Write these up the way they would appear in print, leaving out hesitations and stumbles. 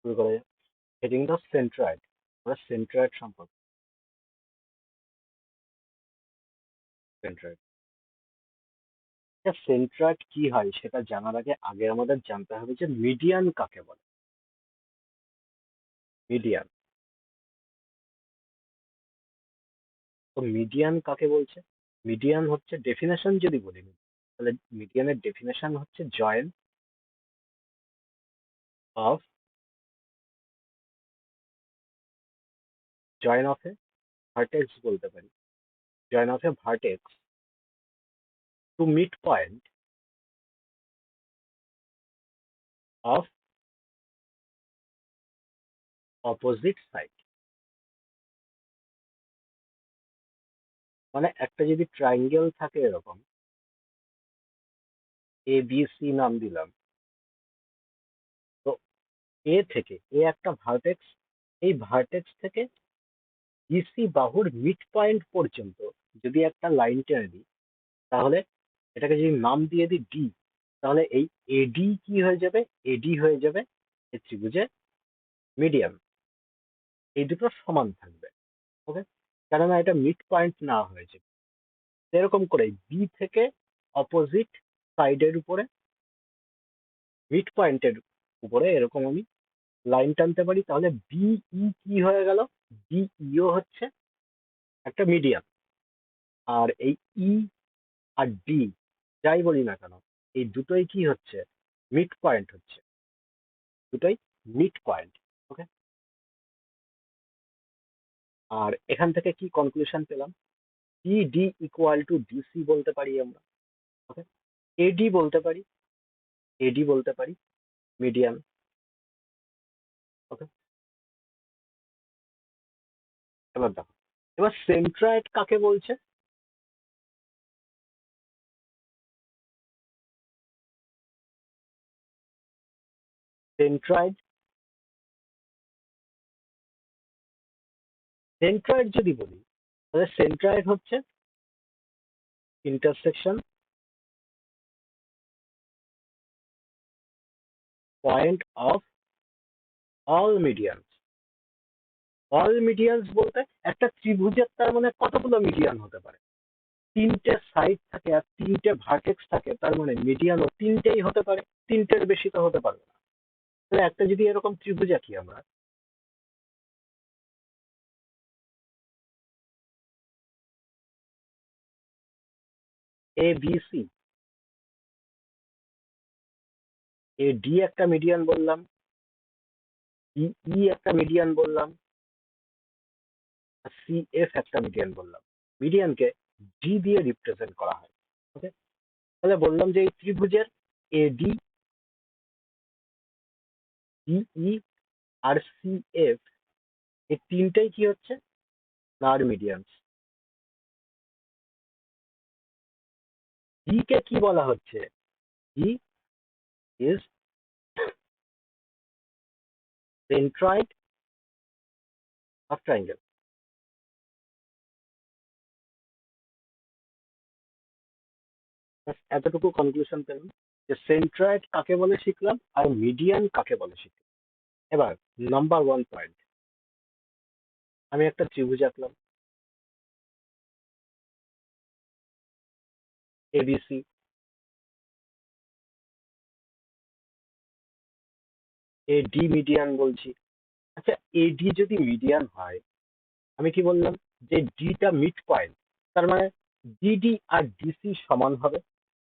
শুরু করা যাক। Heading the centroid. আমরা সেন্ট্রয়েড সম্পর্কে সেন্ট্রয়েড সেন্ট্রয়েড কি হয় সেটা জানার আগে আগে আমাদের জানতে হবে যে মিডিয়ান কাকে বলে। মিডিয়ান, তো মিডিয়ান কাকে বলছে? মিডিয়ান হচ্ছে ডেফিনেশন যদি বলি, তাহলে মিডিয়ানের ডেফিনেশন হচ্ছে of join of a vertex বলতে পারি। Join of a vertex to midpoint of opposite side. মানে একটা যদি ট্রায়াঙ্গেল থাকে এরকম, এ বি সি নাম দিলাম, তো এ একটা ভার্টেক্স, এই ভার্টেক্স থেকে বিসি বাহুর মিড পয়েন্ট পর্যন্ত যদি একটা লাইন টেনে দিই, তাহলে এটাকে যদি নাম দিয়ে দিই ডি, তাহলে এই এডি কি হয়ে যাবে? এডি হয়ে যাবে এই ত্রিভুজের মিডিয়ান। এই দুটো সমান থাকবে। ওকে, কেননা এটা মিড পয়েন্ট না হয়েছে। এরকম করে বি থেকে অপোজিট সাইডের উপরে মিড পয়েন্টের উপরে এরকম আমি লাইন টানতে পারি, তাহলে বিই কি হয়ে গেল? বিইও হচ্ছে একটা মিডিয়ান। আর এই ই আর ডি যাই বলি না কেন, এই দুটোই কি হচ্ছে? মিড পয়েন্ট হচ্ছে, দুটোই মিড পয়েন্ট। ওকে, আর এখান থেকে কি কনক্লুশন পেলাম? ডি ইকুয়াল টু ডিসি বলতে পারি আমরা। ওকে, এডি বলতে পারি, এডি বলতে পারি মিডিয়ান। ওকে, এবার দেখো, এবার সেন্ট্রয়েড কাকে বলছে? সেন্ট্রয়েড, সেন্ট্রয়েড যদি বলি, তাহলে সেন্ট্রয়েড হচ্ছে intersection point of all medians. All medians বলতে একটা ত্রিভুজের তার মানে কতগুলো মিডিয়ান হতে পারে? তিনটে সাইড থাকে আর তিনটে ভার্টেক্স থাকে, তার মানে মিডিয়ানও তিনটেই হতে পারে, তিনটের বেশি তো হতে পারবে না। তাহলে একটা যদি এরকম ত্রিভুজ আঁকি আমরা, এ বি সি, এ ডি একটা মিডিয়ান বললাম, ই একটা মিডিয়ান বললাম, আর সি এফ একটা মিডিয়ান বললাম। মিডিয়ানকে ডি দিয়ে রিপ্রেজেন্ট করা হয়। ওকে, তাহলে বললাম যে এই ত্রিভুজের এডি, ডিই আর সি এফ, এই তিনটেই কি হচ্ছে? নার মিডিয়ানস। ডি কে কি বলা হচ্ছে? D is centroid of triangle. এতটুকু কনক্লুশন পেলাম যে সেন্ট্রয়েড কাকে বলে শিখলাম, আর মিডিয়ান কাকে বলে শিখলাম। এবার নাম্বার ওয়ান পয়েন্ট, আমি একটা ত্রিভুজ আঁকলাম এবিসি। এ ডি মিডিয়ান বলছি। আচ্ছা, এডি যদি মিডিয়ান হয়, আমি কি বললাম? যে ডিটা মিড পয়েন্ট, তার মানে ডিডি আর ডিসি সমান হবে,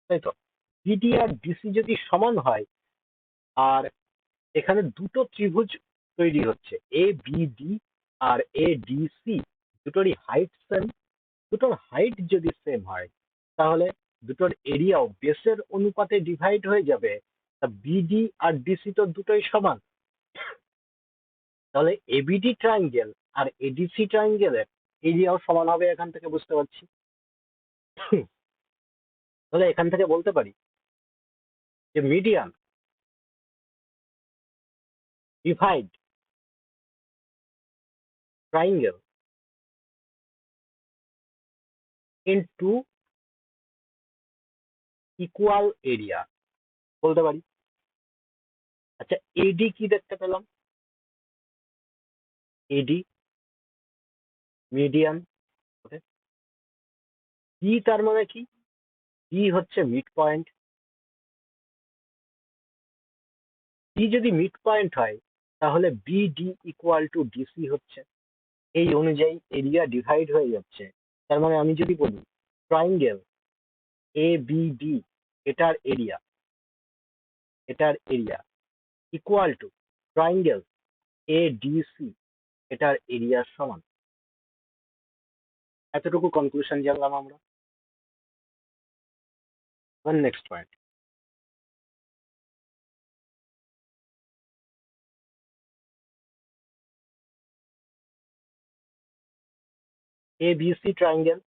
তাই তো? ডিডি আর ডিসি যদি সমান হয়, আর এখানে দুটো ত্রিভুজ তৈরি হচ্ছে, এ বি ডি আর এ ডি সি, দুটোরই হাইট সেম, দুটোর হাইট যদি সেম হয়, তাহলে দুটোর এরিয়াও বেসের অনুপাতে ডিভাইড হয়ে যাবে। বিডি আর ডিসি তো দুটোই সমান, তাহলে এবিডি ট্রায়াঙ্গেল আর এডিসি ট্রায়াঙ্গেলের এরিয়াও সমান হবে, এখান থেকে বুঝতে পারছি। তাহলে এখান থেকে বলতে পারি যে median divide triangle into equal area বলতে পারি। আচ্ছা, এডি কি দেখতে পেলাম? এডি মিডিয়ান। ওকে, ডি তার মানে কি? ডি হচ্ছে মিড পয়েন্ট। ডি যদি মিড পয়েন্ট হয় তাহলে বিডি ইকুয়াল টু ডিসি হচ্ছে। এই অনুযায়ী এরিয়া ডিভাইড হয়ে যাচ্ছে। তার মানে আমি যদি বলি ট্রাইঙ্গেল এ বি ডি, এটার area equal to triangle A D C, এটার এরিয়ার সমান। এতটুকু কনক্লুশন জানলাম আমরা। Next point, A B C triangle.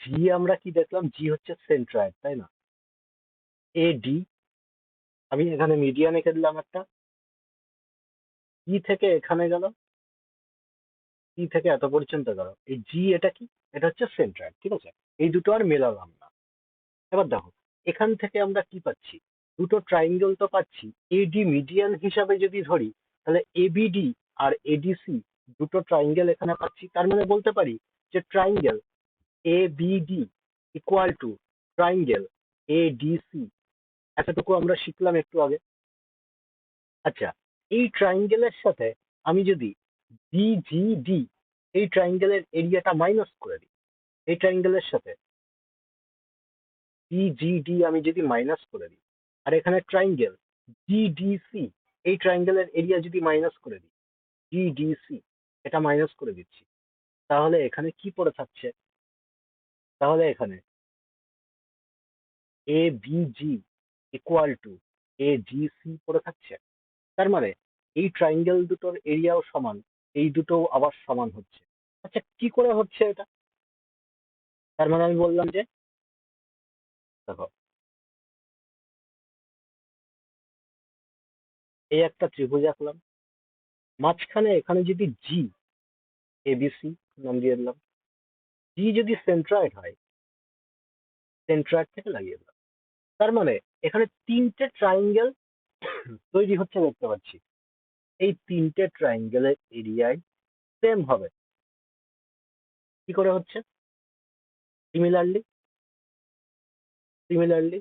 G আমরা কি দেখলাম? জি হচ্ছে সেন্ট্রয়েড, তাই না? এ ডি, আমি এখানে মিডিয়ান এঁকে দিলাম একটা। ই থেকে এখানে গেল, ই থেকে এত পর্যন্ত গেল, এই জি এটা কি? এটা হচ্ছে সেন্ট্রয়েড, ঠিক আছে? এই দুটো আর মেলালাম না। এবার দেখো, এখান থেকে আমরা কি পাচ্ছি? দুটো ট্রাইঙ্গেল তো পাচ্ছি। এডি মিডিয়ান হিসাবে যদি ধরি তাহলে এবিডি আর এডিসি দুটো ট্রাইঙ্গেল এখানে পাচ্ছি। তার মানে বলতে পারি যে triangle A BD equal to triangle ADC. এতটুকু আমরা শিখলাম একটু আগে। আচ্ছা, এই ট্রাইঙ্গেলের সাথে আমি যদি বিজিডি, এই ট্রাইঙ্গেলের এরিয়াটা মাইনাস করে দিই, এই ট্রাইঙ্গেলের সাথে বিজিডি আমি যদি মাইনাস করে দিই, আর এখানে ট্রাইঙ্গেল জিডিসি, এই ট্রাইঙ্গেলের এরিয়া যদি মাইনাস করে দিই, জিডিসি এটা মাইনাস করে দিচ্ছি, তাহলে এখানে কি পড়ে থাকছে? তাহলে এখানে A BG equal to A GC পড়ে থাকছে। তার মানে এই ট্রাইঙ্গেল দুটোর এরিয়াও সমান, এই দুটো আবার সমান হচ্ছে। আচ্ছা, কি করে হচ্ছে এটা? তার মানে আমি বললাম যে, দেখো, এই একটা ত্রিভুজ আঁকলাম, মাঝখানে এখানে যদি জি, এবিসি নাম দিয়ে দিলাম। জি যদি সেন্ট্রয়েড হয়, সেন্ট্রয়েড থেকে লাগিয়ে দিলাম। তার মানে এখানে তিনটে ট্রাইঙ্গেল তৈরি হচ্ছে দেখতে পাচ্ছি। এই তিনটে ট্রাইঙ্গেলের এরিয়ায় সেম হবে। কি করে হচ্ছে? সিমিলারলি, সিমিলারলি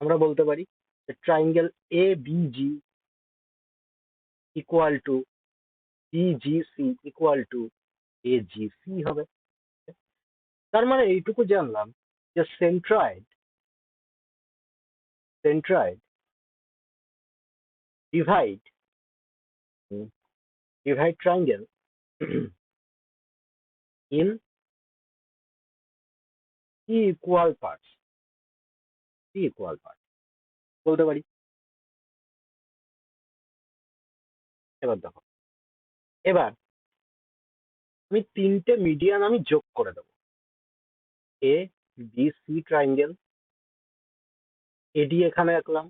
আমরা বলতে পারি যে triangle A BG equal two BGC equal to এজিসি হবে। তার মানে এইটুকু জানলাম যে centroid divide divide triangle in equal parts, equal part বলতে পারি। এবার দেখো, এবার আমি তিনটে মিডিয়ান আমি যোগ করে দেবো। এ বি সি ট্রাইঙ্গেল, এডি এখানে আঁকলাম,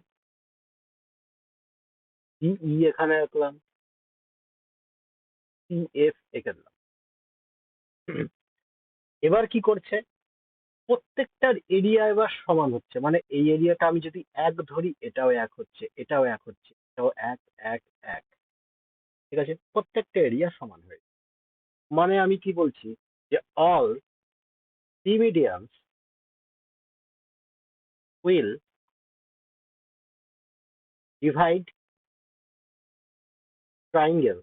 ডিই এখানে আঁকলাম, সি এফ এঁকে দিলাম। এবার কি করছে? প্রত্যেকটার এরিয়া এবার সমান হচ্ছে। মানে এই এরিয়াটা আমি যদি এক ধরি, এটাও এক হচ্ছে, এটাও এক হচ্ছে, এটাও এক, এক, এক। ঠিক আছে, প্রত্যেকটা এরিয়া সমান হয়ে যাচ্ছে। মানে আমি কি বলছি যে all three medians will divide triangle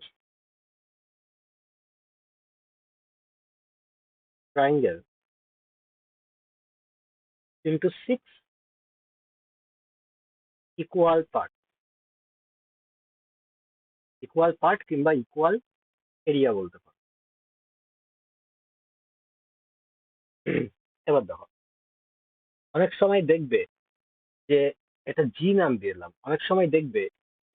triangle into six equal part, equal part কিংবা ইকুয়াল এরিয়া বলতে পারো। এবার দেখো, অনেক সময় দেখবে যে এটা জি নাম দিয়ে দিলাম, অনেক সময় দেখবে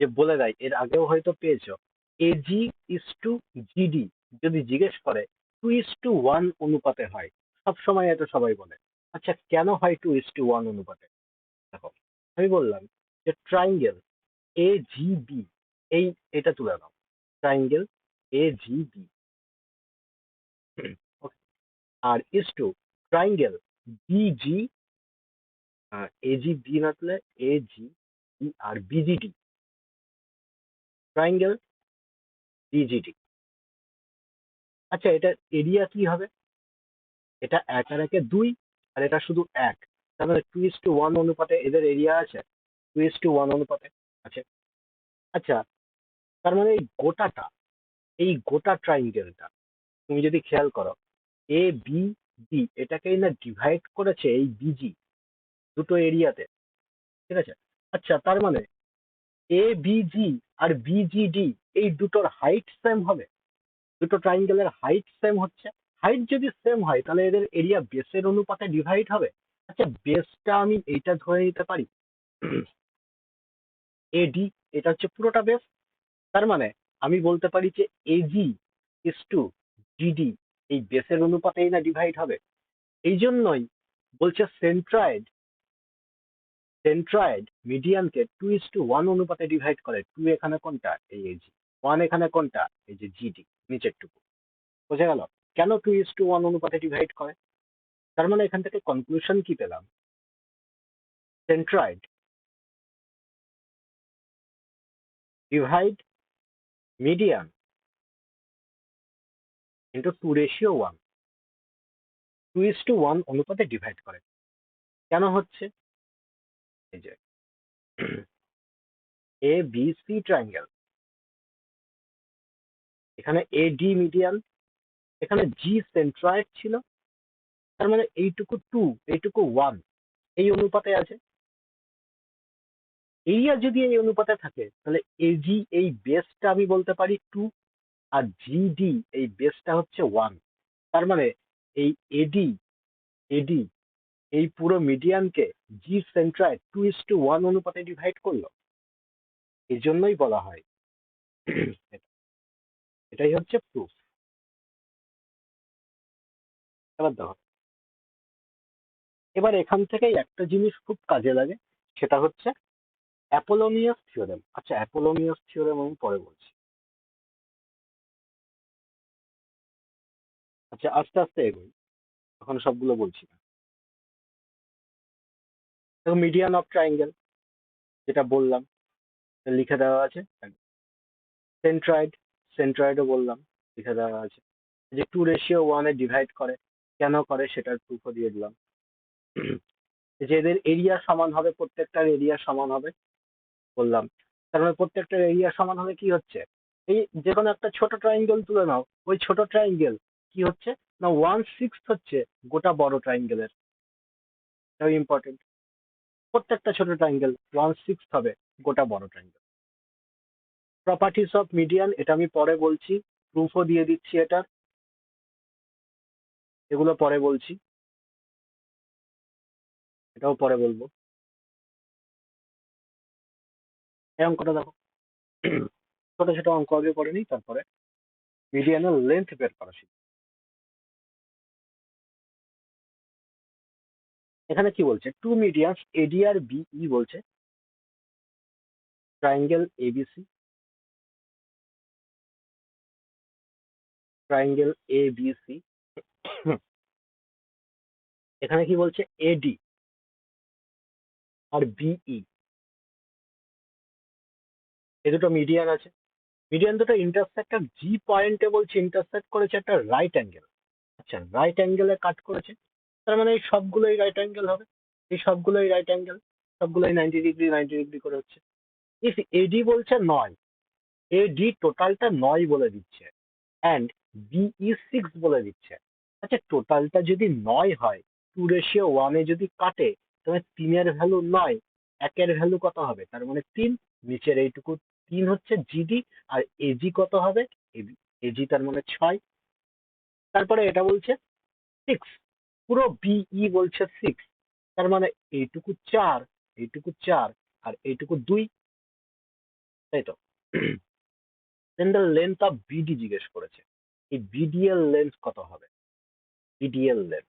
যে বলে দেয়, এর আগেও হয়তো পেয়েছো, এজি ইস টু জিডি যদি জিজ্ঞেস করে 2:1 অনুপাতে হয়। সব সময় এটা সবাই বলে। আচ্ছা, কেন হয় 2:1 অনুপাতে? দেখো, আমি বললাম যে ট্রাইঙ্গেল এ জি বি, এই এটা তুলে নাও, ট্রাইঙ্গেল এ জি বি, আর is to triangle BG, AG B না তুলে এজি আর বিজিডি, ট্রাইঙ্গেল ডিজিডি। আচ্ছা, এটার এরিয়া কি হবে? এটা 1 আর 1-2, আর এটা শুধু 1। তার মানে 2:1 অনুপাতে এদের এরিয়া আছে, 2:1 অনুপাতে আছে। আচ্ছা, তার মানে এই গোটা ট্রাইঙ্গেলটা তুমি যদি খেয়াল করো, এ বি ডি এটাকেই না ডিভাইড করেছে এই বিজি দুটো এরিয়াতে, ঠিক আছে? আচ্ছা, তার মানে এ বিজি আর বিজিডি এই দুটোর হাইট সেম হবে, দুটো ট্রাইঙ্গেলের হাইট সেম হচ্ছে। হাইট যদি সেম হয় তাহলে এদের এরিয়া বেসের অনুপাতে ডিভাইড হবে। আচ্ছা, বেসটা আমি এইটা ধরে নিতে পারি, এডি, এটা হচ্ছে পুরোটা বেস। তার মানে আমি বলতে পারি যে এজি ইস টু জিডি এই বেসের অনুপাতেই না ডিভাইড হবে। এই জন্যই বলছে সেন্ট্রয়েড মিডিয়ানকে 2:1 অনুপাতে ডিভাইড করে। 2 এখানে কোনটা? এই এজি। 1 এখানে কোনটা? এই যে জিডি, নিচেরটুকু। বোঝা গেল কেন 2:1 অনুপাতে ডিভাইড করে? তার মানে এখান থেকে কনক্লুশন কি পেলাম? সেন্ট্রয়েড ডিভাইড মিডিয়ান ইন্টু 2:1, 2:1 অনুপাতে ডিভাইড করে। কেন হচ্ছে? এই যে এ বি সি ট্রায়াঙ্গেল, এখানে এ ডি মিডিয়ান, এখানে জি সেন্ট্রয়েড ছিল। তার মানে এইটুকু 2, এইটুকু 1 এই অনুপাতে আছে। এরিয়া যদি এই অনুপাতে থাকে তাহলে এজি এই বেসটা আমি বলতে পারি 2, আর জিডি এই বেসটা হচ্ছে 1। তার মানে এই এডি এডি এই পুরো মিডিয়ানকে জি সেন্ট্রয়েড 2:1 অনুপাতে ডিভাইড করলো। এই জন্যই বলা হয় এটাই হচ্ছে প্রুফ। এবার দেখো, এবার এখান থেকেই একটা জিনিস খুব কাজে লাগে, সেটা হচ্ছে অ্যাপোলোনিয়াস থিওরেম। আচ্ছা, অ্যাপোলোনিয়াস থিওরেম আমি পরে বলছি। আচ্ছা, আস্তে আস্তে এগোই, এখন সবগুলো বলছি না। দেখো, মিডিয়ান অফ ট্রায়াঙ্গেল যেটা বললাম লিখে দেওয়া আছে। সেন্ট্রয়েড, সেন্ট্রয়েডও বললাম লিখে দেওয়া আছে। যে 2:1 ডিভাইড করে, কেন করে সেটার প্রুফও দিয়ে দিলাম। যে এদের এরিয়া সমান হবে, প্রত্যেকটার এরিয়া সমান হবে বললাম। তার মানে প্রত্যেকটার এরিয়া সমান হবে কি হচ্ছে, এই যে কোনো একটা ছোট ট্রায়াঙ্গেল তুলে নাও, ওই ছোট ট্রায়াঙ্গেল কি হচ্ছে না 1/6 হচ্ছে গোটা বড় ট্রায়াঙ্গেলের। এটাও ইম্পর্টেন্ট, প্রত্যেকটা ছোট ট্রায়াঙ্গেল 1/6 হবে গোটা বড় ট্রায়াঙ্গেল। প্রপার্টিস অফ মিডিয়ান এটা আমি পরে বলছি, প্রুফও দিয়ে দিচ্ছি এটার, এগুলো পরে বলছি, এটাও পরে বলবো। এই অঙ্কটা দেখো, ছোট ছোট অঙ্ক আগে করে নিই, তারপরে মিডিয়ানের লেন্থ বের করা শিখব। এখানে কি বলছে? টু মিডিয়ানস এডি আর বিই বলছে ট্রায়াঙ্গেল এবিসি, ট্রায়াঙ্গেল এবিসি। এখানে কি বলছে? এডি আর বিই এই দুটো মিডিয়ান আছে। মিডিয়ান দুটো ইন্টারসেক্ট আর জি পয়েন্টে বলছে ইন্টারসেক্ট করেছে একটা রাইট অ্যাঙ্গেল। আচ্ছা, রাইট অ্যাঙ্গেলে কাট করেছে, তার মানে এই সবগুলোই রাইট অ্যাঙ্গেল হবে। এই সবগুলোই রাইট অ্যাঙ্গেল, সবগুলোই 90 ডিগ্রি 90 ডিগ্রি করে হচ্ছে। ইফ এডি বলছে 9, এডি টোটালটা 9 বলে দিচ্ছে, অ্যান্ড বিই 6 বলে দিচ্ছে। আচ্ছা, টোটালটা যদি 9 হয়, 2:1 যদি কাটে, তাহলে 3-এর ভ্যালু 9, 1-এর ভ্যালু কত হবে? তার মানে 3, নিচের এইটুকু 3 হচ্ছে জিডি, আর এজি কত হবে? এজি তার মানে 6। তারপরে এটা বলছে 6, পুরো বিই বলছে 6, তার মানে এইটুকু 4, এইটুকু 4, আর এইটুকু 2, তাই তো? দেন দ্য লেন্থ অফ বিডি জিজ্ঞেস করেছে, এই বিডি এর লেন্থ কত হবে? বিডি এর লেন্থ।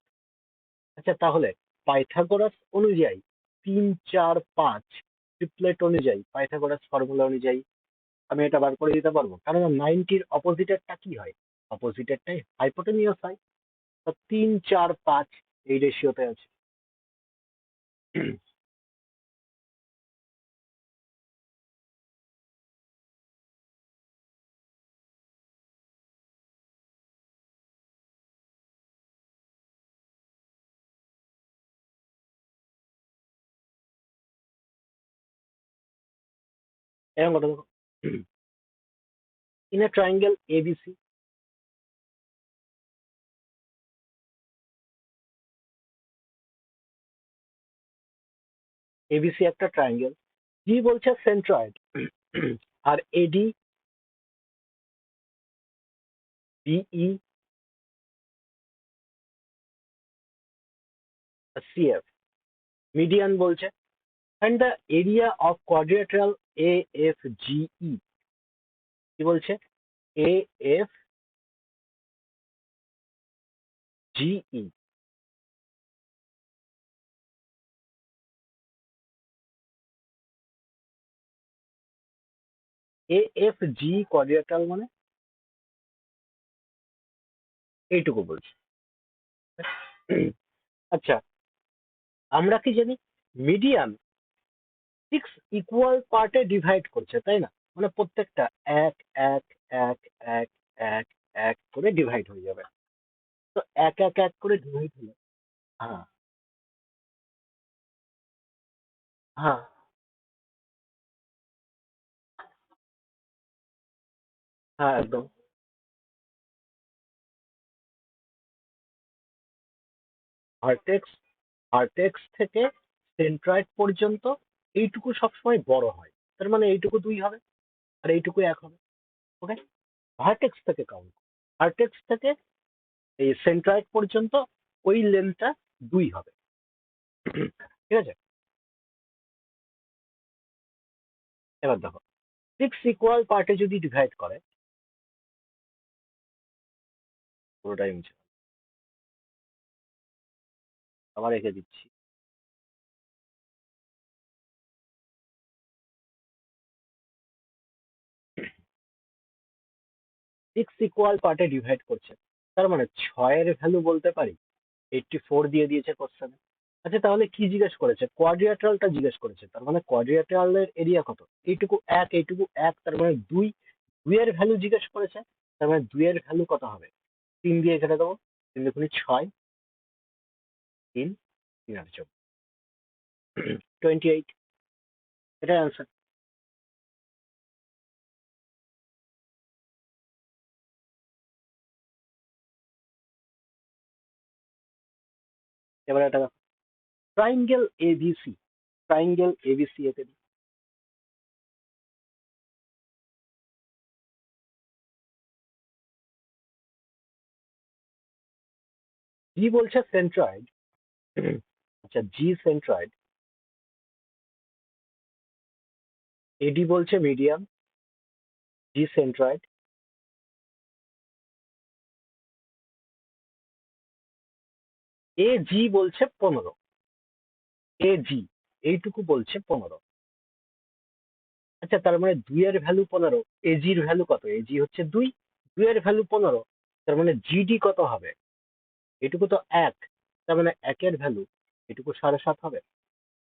আচ্ছা, তাহলে পাইথাগোরাস অনুযায়ী 3, 4, 5 ট্রিপলেট অনুযায়ী, পাইথাগোরাস ফর্মুলা অনুযায়ী আমি এটা বার করে দিতে পারবো, কারণ 90-র অপোজিটেরটা কি হয়? অপোজিটেরটাই হাইপোটেনিয়াস হয়। তো 3, 4, 5 এই রেশিওতে আছে। এরকম কথা দেখো, in a triangle ABC, ABC একটা ট্রায়াঙ্গেল, জি বলছে সেন্ট্রয়েড, আর এডি, বিই, সিএফ মিডিয়ান বলছে, and the area of quadrilateral AFGE, কি বলছে, AFGE, AFG quadrilateral মানে এইটুকু বলছে। আচ্ছা, আমরা কি জানি মিডিয়ান 6 ইকুয়াল পার্টে ডিভাইড করছে, তাই না? মানে প্রত্যেকটা এক এক এক এক এক এক করে ডিভাইড হয়ে যাবে। তো এক এক এক করে ডিভাইড হলো। হ্যাঁ, হ্যাঁ, হ্যাঁ, একদম। ভার্টেক্স ভার্টেক্স থেকে সেন্ট্রয়েড পর্যন্ত এইটুকু সবসময় বড় হয়, তার মানে এইটুকু 2 হবে আর এইটুকু 1 হবে। ওকে, ভার্টেক্স থেকে কাউন্ট, ভার্টেক্স থেকে এই সেন্ট্রয়েড পর্যন্ত ওই লেন্থটা 2 হবে। ঠিক আছে, এবার দেখো 6 ইকুয়াল পার্টে যদি ডিভাইড করে, পুরোটাই মুছে আবার রেখে দিচ্ছি। 6 ইকুয়াল পার্টে ডিভাইড করছে, তার মানে 6-এর ভ্যালু বলতে পারি 84 দিয়ে দিয়েছে কোশ্চেনে। আচ্ছা, তাহলে কি জিজ্ঞেস করেছে? কোয়াড্রিল্যাটারালটা জিজ্ঞেস করেছে, তার মানে কোয়াড্রিল্যাটারালের এরিয়া কত? এইটুকু এক, এইটুকু এক, তার মানে 2, 2 এর ভ্যালু জিজ্ঞেস করেছে, তার মানে 2 এর ভ্যালু কত হবে? 3 দিয়ে কেটে দেবো, 3 দুগুণে 6, 3, 3 আর 4, 28, এটাই আনসার। এবার এটা ট্রাইঙ্গেল এবিসি, ট্রাইঙ্গেল এবিসি এতে জি বলছে সেন্ট্রয়েড। আচ্ছা, জি সেন্ট্রয়েড, এডি বলছে মিডিয়াম, জি সেন্ট্রয়েড, এ জি বলছে 15, এ জি এইটুকু বলছে 15। আচ্ছা, তার মানে 2 এর ভ্যালু 15, এজির ভ্যালু কত? এজি হচ্ছে 2, 2 এর ভ্যালু 15, তার মানে জিডি কত হবে? এটুকু তো 1, তার মানে 1 এর ভ্যালু এটুকু 7.5 হবে,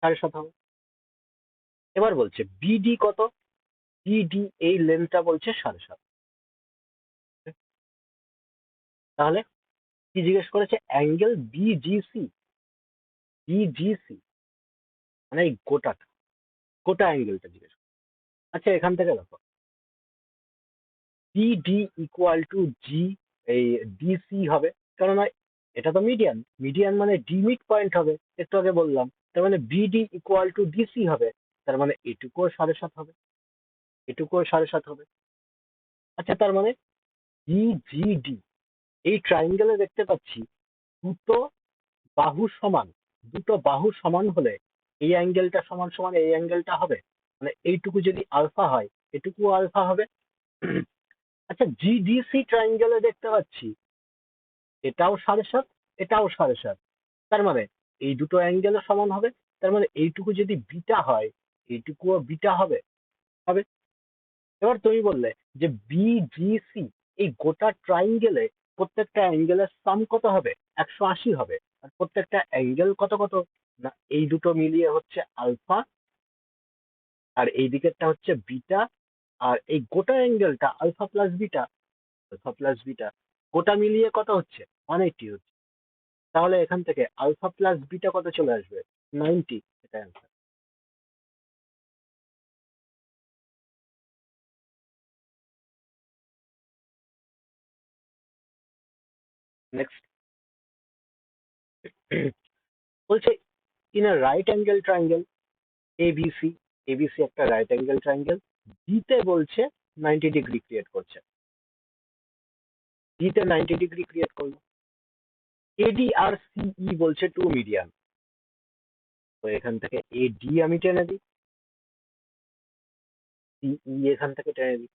7.5 হবে। এবার বলছে বিডি কত? বিডি এই লেন্থটা বলছে 7.5। তাহলে কি জিজ্ঞেস করেছে? অ্যাঙ্গেল বিজিসি, বিজিসি মানে এই গোটাটা, গোটা অ্যাঙ্গেলটা জিজ্ঞেস করেছে। আচ্ছা, এখান থেকে দেখো বিডি ইকুয়াল টু জি, এই ডিসি হবে, কেননা এটা তো মিডিয়ান, মিডিয়ান মানে ডি মিড পয়েন্ট হবে, একটু আগে বললাম। তার মানে বিডি ইকুয়াল টু ডিসি হবে, তার মানে এটুকুও 7.5 হবে, এটুকুও 7.5 হবে। আচ্ছা, তার মানে বিজিডি এই ট্রাইঙ্গেলে দেখতে পাচ্ছি দুটো বাহু সমান, দুটো বাহু সমান হলে এই অ্যাঙ্গেলটা সমান সমান এই অ্যাঙ্গেলটা হবে, মানে এইটুকু যদি আলফা হয় এটুকুও আলফা হবে। আচ্ছা, জিডিসি ট্রাইঙ্গেলে দেখতে পাচ্ছি এটাও 7.5, এটাও 7.5, তার মানে এই দুটো অ্যাঙ্গেলও সমান হবে, তার মানে এইটুকু যদি বিটা হয় এইটুকুও বিটা হবে, হবে। এবার তুমি বললে যে বিজিসি এই গোটা ট্রাইঙ্গেলে প্রত্যেকটা অ্যাঙ্গেলের সাম কত হবে? 180 হবে। আর প্রত্যেকটা অ্যাঙ্গেল কত কত? না, এই দুটো মিলিয়ে হচ্ছে আলফা, আর এই দিকেরটা হচ্ছে বিটা, আর এই গোটা অ্যাঙ্গেলটা alpha plus beta, alpha plus beta গোটা মিলিয়ে কত হচ্ছে? 180 হচ্ছে। তাহলে এখান থেকে আলফা প্লাস বিটা কত চলে আসবে? 90, এটা অ্যান্সার। নেক্সট বলছে in a right angle triangle ABC, ABC একটা রাইট অ্যাঙ্গেল ট্রায়াঙ্গেল, ডিতে বলছে 90 ডিগ্রি ক্রিয়েট করছে, ডিতে 90 ডিগ্রি ক্রিয়েট করলো। এডি আর সিই বলছে টু মিডিয়ান, তো এখান থেকে এডি আমি টেনে দিই, সিই এখান থেকে টেনে দিই,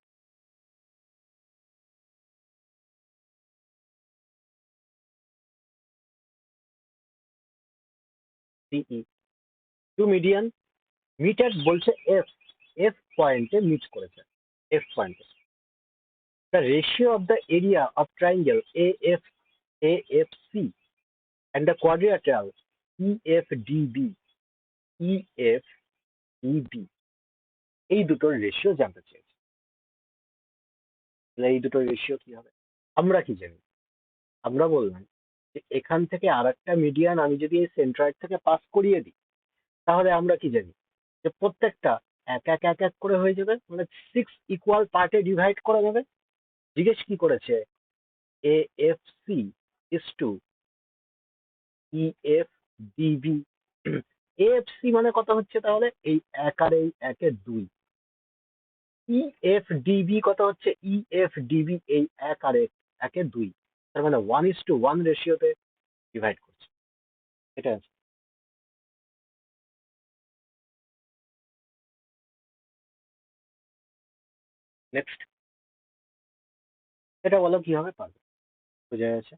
সিই টু মিডিয়ান, মিটার বলছে এফ, এফ পয়েন্টে মিট করেছে, এফ পয়েন্টে। The ratio of the area of triangle AF, AFC and the quadrilateral EFDB, EFEB, এই দুটোর রেশিও জানতে চেয়েছি। তাহলে এই দুটোর রেশিও কি হবে? আমরা কি জানি? আমরা বললাম যে এখান থেকে আর একটা মিডিয়ান আমি যদি এই সেন্ট্রয়েড থেকে পাস করিয়ে দিই, তাহলে আমরা কি জানি যে প্রত্যেকটা এক এক এক এক করে হয়ে যাবে, মানে 6 পার্টে ডিভাইড করা যাবে। জিজ্ঞেস কি করেছে? AFC is to EFDB। AFC মানে কত হচ্ছে তাহলে? এই এক আর এই একের দুই। EFDB কত হচ্ছে? EFDB এই এক আর একের দুই, তার মানে 1:1 রেশিওতে ডিভাইড করছে। এটা আছে। নেক্সট, এটা বলো কিভাবে পারবে, বোঝা গেছে?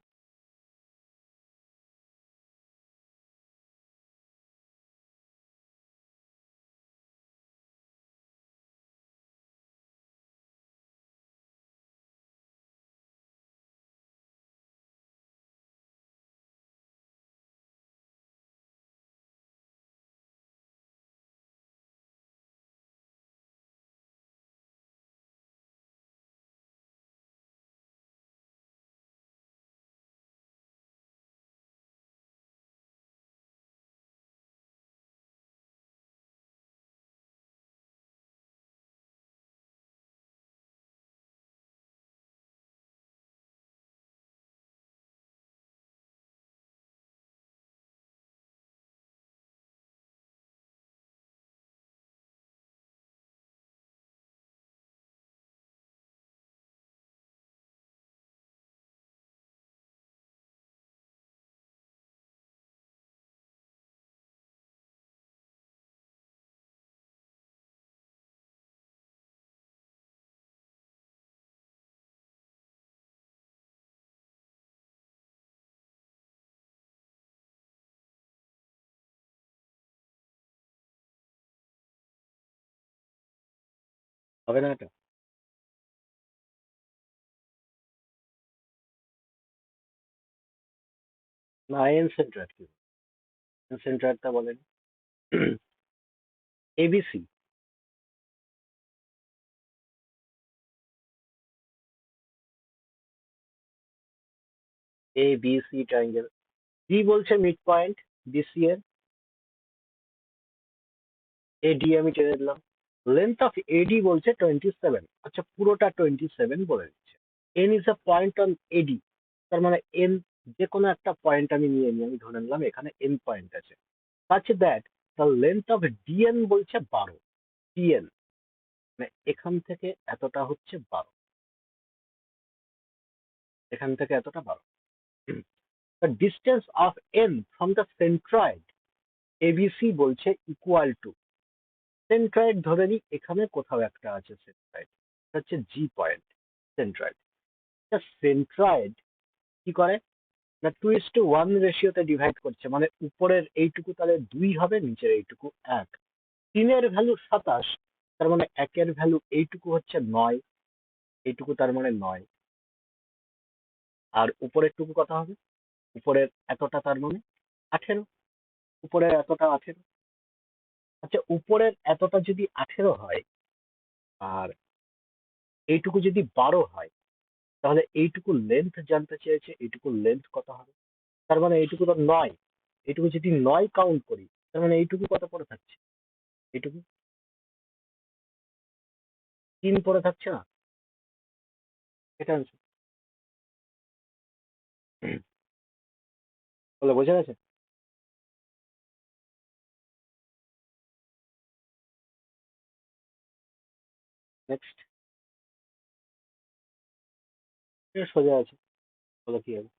হবে না এটা? না, এন সেন্ট্রয়েড কি? এন সেন্ট্রয়েডটা বলেন। এবিসি, ABC ট্রায়াঙ্গেল, ডি বলছে মিড পয়েন্ট বিসি এর, এডি আমি টেনে দিলাম। লেন্থ অফ এডি বলছে 27, আচ্ছা পুরোটা 27 বলে দিচ্ছে। N is a point on AD, তার মানে এন যে কোনো একটা পয়েন্ট আমি নিয়ে নিই, আমি ধরে নিলাম এখানে এন পয়েন্ট আছে। such that the length of DN বলছে 12, ডিএন মানে এখান থেকে এতটা হচ্ছে 12, এখান থেকে এতটা 12। the distance of n from the centroid ABC বলছে ইকুয়াল টু, সেন্ট্রয়েড ধরে নিই এখানে কোথাও একটা আছে সেন্ট্রয়েড, হচ্ছে জি পয়েন্ট সেন্ট্রয়েড। সেন্ট্রয়েড কি করে না 2:1 রেশিওতে ডিভাইড করছে, মানে উপরের এইটুকু তাহলে 2 হবে, নিচের এইটুকু 1। 3-এর ভ্যালু 27, তার মানে 1-এর ভ্যালু এইটুকু হচ্ছে 9, এইটুকু তার মানে 9। আর উপরের টুকু কত হবে? উপরের এতটা তার মানে 18, উপরের এতটা 18। আচ্ছা উপরের এতটা যদি 18 হয় আর এইটুকু যদি 12 হয়, তাহলে এইটুকু লেন্থ জানতে চেয়েছে, এইটুকু লেন্থ কত হবে? তার মানে এইটুকু তো 9, এইটুকু যদি 9 কাউন্ট করি, তার মানে এইটুকু কত পড়ে থাকছে? এইটুকু 3 পড়ে থাকছে না? এটা আনসার। বলে বোঝা গেছে? নেক্সট। এটা সোজা আছে, বলো কি হবে?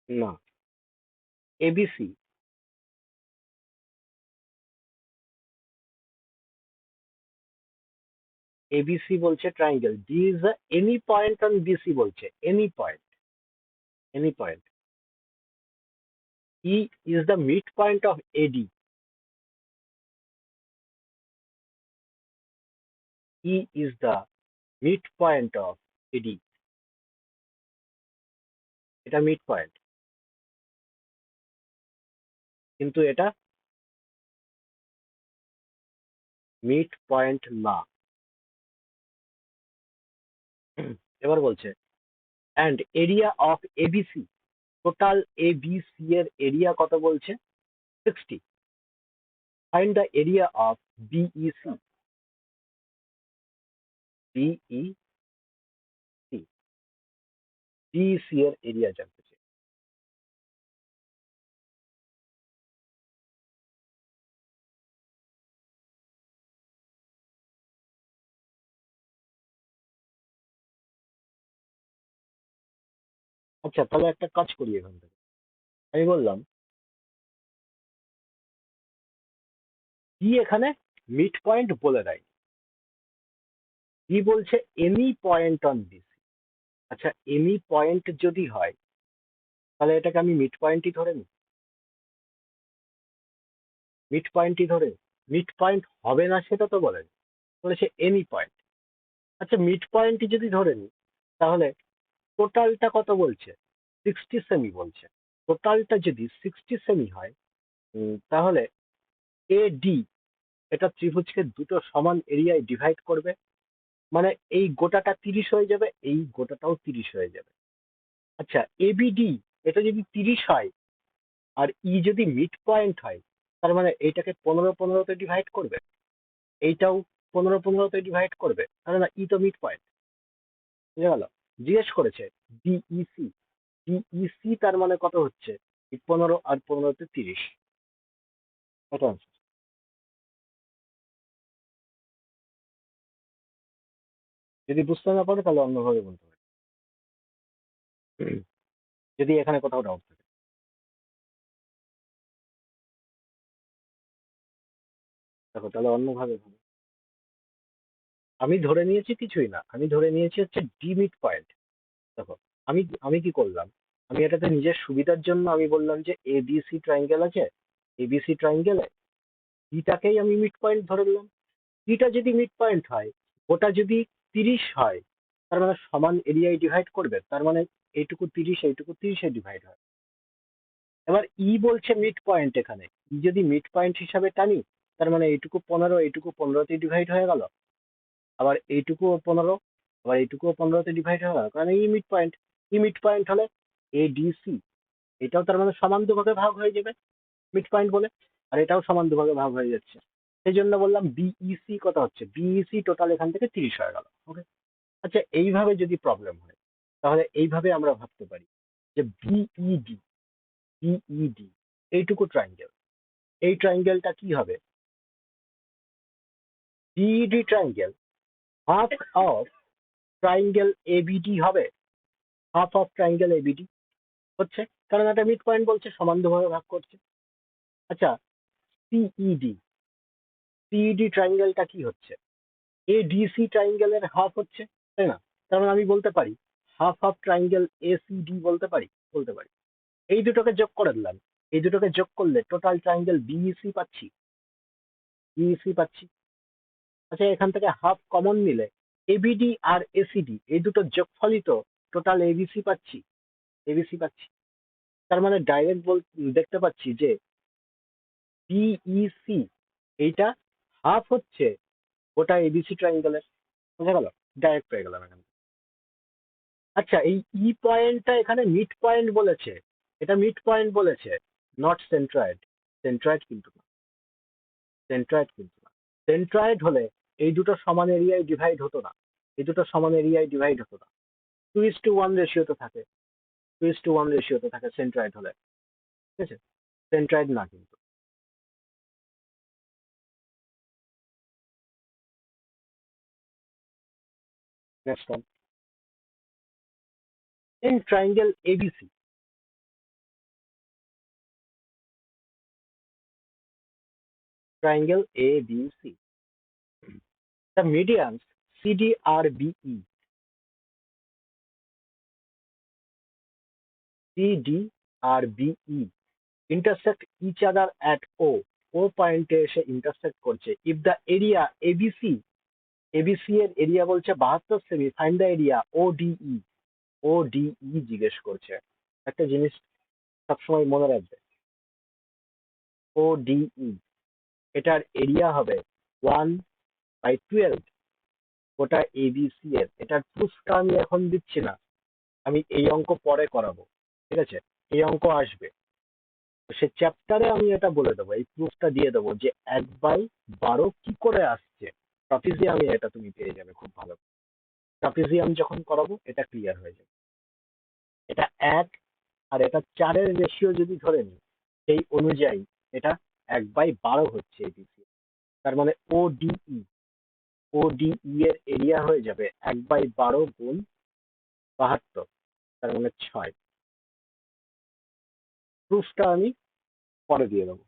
না, এবিসি, এবিসি বলছে triangle, D is any point on BC বলছে, any point, any point. E is the midpoint of AD, E is the midpoint of AD, এটা মিড পয়েন্ট, কিন্তু এটা মিড পয়েন্ট না। এবার বলছে and area of ABC, total ABC এর area কত বলছে? 60। Find the area of BEC, BEC, BEC এর এরিয়া জানতে চাই। আচ্ছা, তাহলে একটা কাজ করি এখান থেকে। আমি বললাম বি এখানে মিড পয়েন্ট বলে দেয়, বি বলছে এনি পয়েন্ট অন বিসি। আচ্ছা, এনি পয়েন্ট যদি হয় তাহলে এটাকে আমি মিড পয়েন্টই ধরে নিই, মিড পয়েন্টই ধরে, মিড পয়েন্ট হবে না সেটা তো বলেন, বলেছে এনি পয়েন্ট। আচ্ছা, মিড পয়েন্টই যদি ধরে নিই তাহলে টোটালটা কত বলছে? 60 সেমি বলছে। টোটালটা যদি 60 সেমি হয়, তাহলে এ ডি এটা ত্রিভুজকে দুটো সমান এরিয়ায় ডিভাইড করবে, মানে এই গোটাটা 30 হয়ে যাবে, এই গোটাটাও 30 হয়ে যাবে। আচ্ছা, এবিডি এটা যদি 30 হয় আর ই যদি মিড পয়েন্ট হয়, তার মানে এইটাকে 15-15তে ডিভাইড করবে, এইটাও 15-15তে ডিভাইড করবে, তাহলে না ই তো মিড পয়েন্ট। বুঝে গেল? জিজ্ঞেস করেছে ডিইসি, ডিইসি তার মানে কত হচ্ছে? 15 আর 15তে 30, এটা answer। যদি বুঝতে না পারো তাহলে অন্যভাবে বলতে পারি, যদি এখানে কোথাও ডাউট থাকে। দেখো তাহলে অন্যভাবে ভাবো। আমি ধরে নিয়েছি কিছুই না, আমি ধরে নিয়েছি হচ্ছে ডি মিড পয়েন্ট। দেখো, আমি আমি কি করলাম, আমি এটাতে নিজের সুবিধার জন্য আমি বললাম যে এবিসি ট্রায়াঙ্গেল আছে, এবিসি ট্রায়াঙ্গেলে ডিটাকেই আমি মিড পয়েন্ট ধরে নিলাম। ডিটা যদি মিড পয়েন্ট হয়, ওটা যদি 30 হয়, তার মানে সমান এরিয়ায় ডিভাইড করবে, তার মানে এইটুকু 30, এইটুকু 30-এ ডিভাইড হয়। এবার ই বলছে মিড পয়েন্ট, এখানে ই যদি মিড পয়েন্ট হিসাবে টানি, তার মানে এইটুকু 15, এইটুকু 15তে ডিভাইড হয়ে গেল, আবার এইটুকুও 15, আবার এইটুকুও 15তে ডিভাইড হয়ে গেল, কারণ ই মিড পয়েন্ট। ই মিড পয়েন্ট হলে এডিসি এটাও তার মানে সমান দুভাগে ভাগ হয়ে যাবে মিড পয়েন্ট বলে, আর এটাও সমান দুভাগে ভাগ হয়ে যাচ্ছে। সেই জন্য বললাম বিইসি কত হচ্ছে, বিইসি টোটাল এখান থেকে 30 হয়ে গেল। ওকে। আচ্ছা, এইভাবে যদি প্রবলেম হয় তাহলে এইভাবে আমরা ভাবতে পারি যে বিইডি, বিইডি এইটুকু ট্রায়াঙ্গেল, এই ট্রায়াঙ্গেলটা কি হবে? BED triangle half of triangle ABD হবে, হাফ অফ ট্রায়াঙ্গেল এবিডি। হচ্ছে, কারণ একটা মিড পয়েন্ট বলছে সমান দুভাবে ভাগ করছে। আচ্ছা, সিইডি, সিইডি ট্রায়াঙ্গেলটা কি হচ্ছে? এডিসি ট্রায়াঙ্গেলের হাফ হচ্ছে, তাই না? তার মানে আমি বলতে পারি হাফ হাফ ট্রায়াঙ্গেল এসিডি বলতে পারি, বলতে পারি। এই দুটোকে যোগ করে দিলাম, এই দুটোকে যোগ করলে টোটাল ট্রায়াঙ্গেল বিইসি পাচ্ছি, বিইসি পাচ্ছি। আচ্ছা, এখান থেকে হাফ কমন নিলে এবিডি আর এসিডি এই দুটো যোগফলই তো টোটাল এবিসি পাচ্ছি, এবিসি পাচ্ছি। তার মানে ডাইরেক্ট দেখতে পাচ্ছি যে বিইসি এইটা হাফ হচ্ছে গোটা এবিসি ট্রায়াঙ্গেলের। বোঝা গেল? ডাইরেক্ট পেয়ে গেলাম এখানে। আচ্ছা, এই ই পয়েন্টটা এখানে মিড পয়েন্ট বলেছে, এটা মিড পয়েন্ট বলেছে, নট সেন্ট্রয়েড। সেন্ট্রয়েড কিন্তু না, সেন্ট্রয়েড কিন্তু না। সেন্ট্রয়েড হলে এই দুটো সমান এরিয়ায় ডিভাইড হতো না, এই দুটো সমান এরিয়ায় ডিভাইড হতো না, 2:1 রেশিওতে থাকে, 2:1 রেশিওতে থাকে সেন্ট্রয়েড হলে। ঠিক আছে, সেন্ট্রয়েড না কিন্তু। Next one, in triangle ABC, triangle ABC, the medians CD are BE, CD are BE intersect each other at O, O পয়েন্টে এসে intersect করছে। If the area ABC, ABC এর এরিয়া বলছে 72 semi, find the area ODE, ODE জিজ্ঞেস করছে। একটা জিনিস সবসময় মনে রাখবে, ODE এটার এরিয়া হবে 1/12 গোটা এবিসি এর। এটার প্রুফটা আমি এখন দিচ্ছি না, আমি এই অঙ্ক পরে করাবো, ঠিক আছে? এই অঙ্ক আসবে, তো সে চ্যাপ্টারে আমি এটা বলে দেবো, এই প্রুফটা দিয়ে দেবো যে 1/12 কি করে আসছে। ট্রাপিজিয়ামে এটা তুমি পেয়ে যাবে খুব ভালো। ট্রাপিজিয়াম যখন করাবো এটা ক্লিয়ার হয়ে যাবে। এটা 1 আর এটা 4-এর রেশিও যদি ধরে নিই, সেই অনুযায়ী এটা 1/12 হচ্ছে এবিসি। তার মানে ওডিই, ওডিই এর এরিয়া হয়ে যাবে 1/12 গুণ 72, তার মানে 6। প্রুফটা আমি পরে দিয়ে দেবো।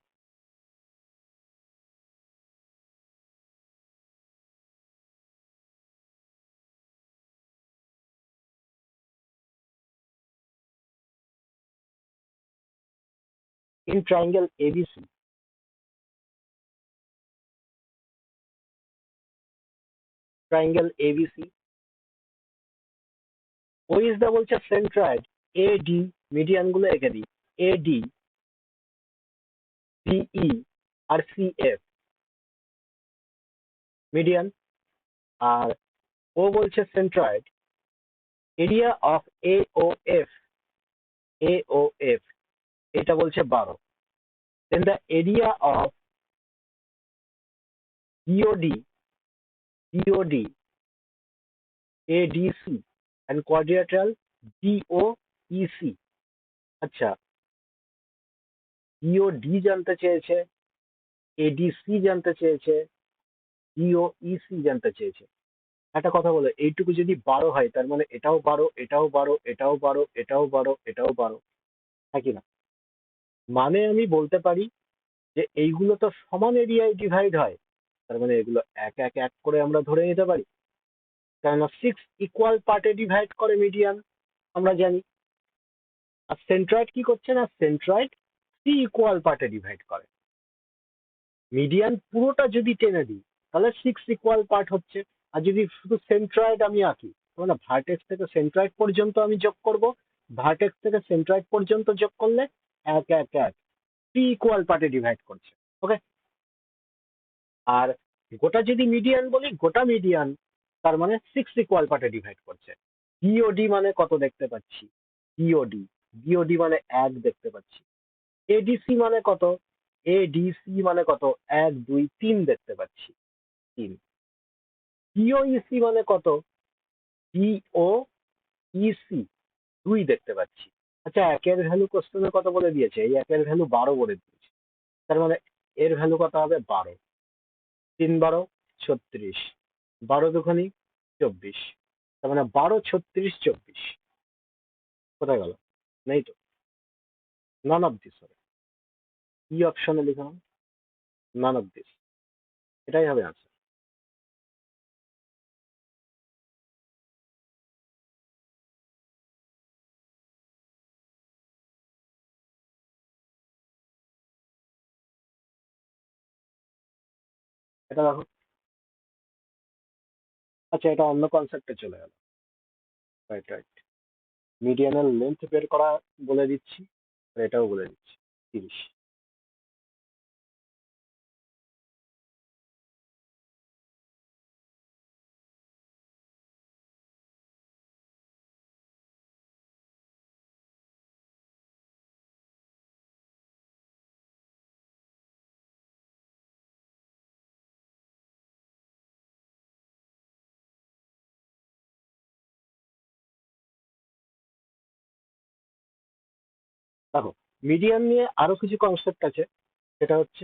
In triangle ABC, triangle ABC, O is the বলছে সেন্ট্রয়েড, AD মিডিয়ান গুলো এঁকে দিই, AD, CE আর CF মিডিয়ান, আর ও বলছে centroid, area of AOF, AOF এটা বলছে 12, then the area of DOD, DOD, ADC and quadrilateral DOEC। আচ্ছা, DOD জানতে চেয়েছে, ADC জানতে চেয়েছে, DOEC জানতে চেয়েছে। একটা কথা বলো, এইটুকু যদি 12 হয় তার মানে এটাও 12, এটাও 12, এটাও 12, এটাও 12, এটাও 12, হ্যাঁ কি না? মানে আমি বলতে পারি যে এইগুলো তো সমান এরিয়ায় ডিভাইড হয়, তার মানে এগুলো এক এক এক করে আমরা ধরে নিতে পারি, কেননা 6 ইকুয়াল পার্টে ডিভাইড করে মিডিয়ান, আমরা জানি। আর সেন্ট্রয়েড কি করছে না, সেন্ট্রয়েড 3 ইকুয়াল পার্টে ডিভাইড করে। মিডিয়ান পুরোটা যদি টেনে দিই তাহলে 6 ইকুয়াল পার্ট হচ্ছে। আর যদি শুধু সেন্ট্রয়েড আমি আঁকি, মানে ভার্টেক্স থেকে সেন্ট্রয়েড পর্যন্ত আমি যোগ করব, ভার্টেক্স থেকে সেন্ট্রয়েড পর্যন্ত যোগ করলে 1 1 1 3 ইকুয়াল পার্টে ডিভাইড করছে। ওকে, আর গোটা যদি মিডিয়ান বলি, গোটা মিডিয়ান তার মানে 6 ইকুয়াল পার্টে ডিভাইড করছে। ডিওডি মানে কত দেখতে পাচ্ছি, ডিওডি, ডিওডি মানে 1 দেখতে পাচ্ছি। এডিসি মানে কত, এডিসি মানে কত, 1 2 3 দেখতে পাচ্ছি, 3। ডিওইসি মানে কত, ডিওইসি 2 দেখতে পাচ্ছি। আচ্ছা, একের ভ্যালু কোশ্চেনে কত বলে দিয়েছে, এই একের ভ্যালু 12 বলে দিয়েছে, তার মানে এর ভ্যালু কত হবে, 12, 3 12 36, 12 দুখানি 24, তার মানে 12 36 24। কোথায় গেল, নেই তো। নান অফ দিস হবে, ই অপশনে লিখলাম নান অফ দিস, এটাই হবে আনসার। এটা দেখো, আচ্ছা এটা অন্য কনসেপ্টে চলে গেল। রাইট রাইট, মিডিয়ানের লেন্থ বের করা বলে দিচ্ছি, আর এটাও বলে দিচ্ছি 30। দেখো, মিডিয়ান নিয়ে আরো কিছু কনসেপ্ট আছে, সেটা হচ্ছে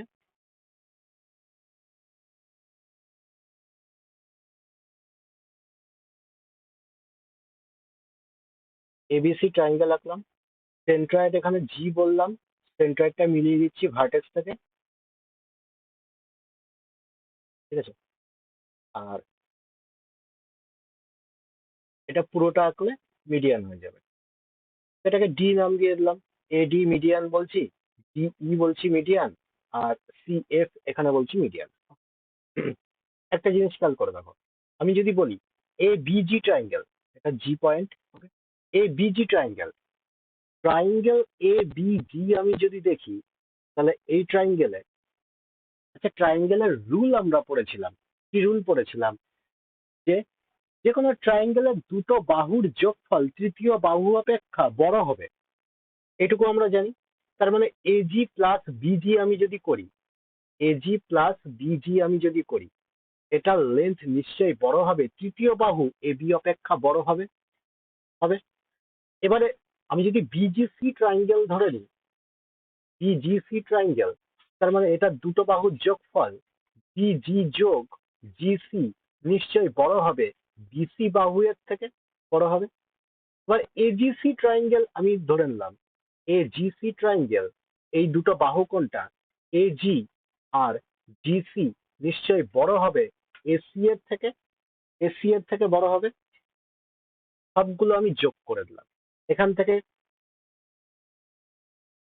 এবিসি ট্রায়াঙ্গেল আঁকলাম, সেন্ট্রয়েড এখানে জি বললাম, সেন্ট্রয়েডটা মিলিয়ে দিচ্ছি ভার্টেক্স থেকে, ঠিক আছে। আর এটা পুরোটা আঁকলে মিডিয়ান হয়ে যাবে। এটাকে ডি নাম দিয়ে দিলাম, এ ডি মিডিয়ান বলছি, ডি ই বলছি মিডিয়ান, আর সি এফ এখানে বলছি মিডিয়ান। একটা জিনিস খেয়াল করে দেখো, আমি যদি বলি এ বিজি ট্রায়াঙ্গেল, এটা G point, A BG triangle, triangle A B G আমি যদি দেখি, তাহলে এই ট্রায়াঙ্গেলে, আচ্ছা ট্রায়াঙ্গেলের রুল আমরা পড়েছিলাম, কি রুল পড়েছিলাম, যে যে কোনো ট্রায়াঙ্গেলের দুটো বাহুর যোগফল তৃতীয় বাহু অপেক্ষা বড় হবে, এটুকু আমরা জানি। তার মানে এজি প্লাস বিজি আমি যদি করি, এজি প্লাস বিজি আমি যদি করি, এটার লেন্থ নিশ্চয়ই বড় হবে, তৃতীয় বাহু এবি অপেক্ষা বড় হবে, হবে। এবারে আমি যদি বিজিসি ট্রায়াঙ্গেল ধরে নিই, বিজিসি ট্রায়াঙ্গেল, তার মানে এটা দুটো বাহুর যোগফল বিজি যোগ জিসি নিশ্চয়ই বড় হবে বিসি বাহু এর থেকে, বড় হবে। এবার এজিসি ট্রায়াঙ্গেল আমি ধরে নিলাম, এজিসি ট্রায়াঙ্গেল, এই দুটো বাহু কোনটা, এজি আর জিসি নিশ্চয়ই বড় হবে এসি এর থেকে, এসি এর থেকে বড় হবে। সবগুলো আমি যোগ করে দিলাম এখান থেকে,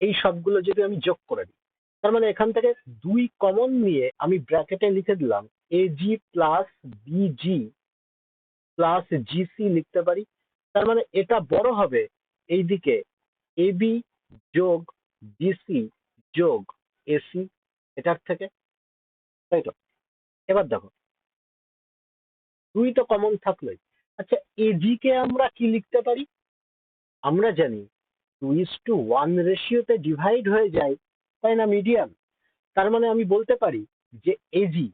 এই সবগুলো যদি আমি যোগ করে দিই, তার মানে এখান থেকে দুই কমন নিয়ে আমি ব্র্যাকেটে লিখে দিলাম AG plus busy plus GC লিখতে পারি। তার মানে এটা বড় হবে এইদিকে এবি যোগ ডিসি যোগ এসি, এটার থেকে, তাই তো। এবার দেখো, দুই তো কমন থাকলোই। আচ্ছা এজি কে আমরা কি লিখতে পারি, আমরা জানি 2:1 রেশিওতে ডিভাইড হয়ে যায়, তাই না মিডিয়াম। তার মানে আমি বলতে পারি যে এজি,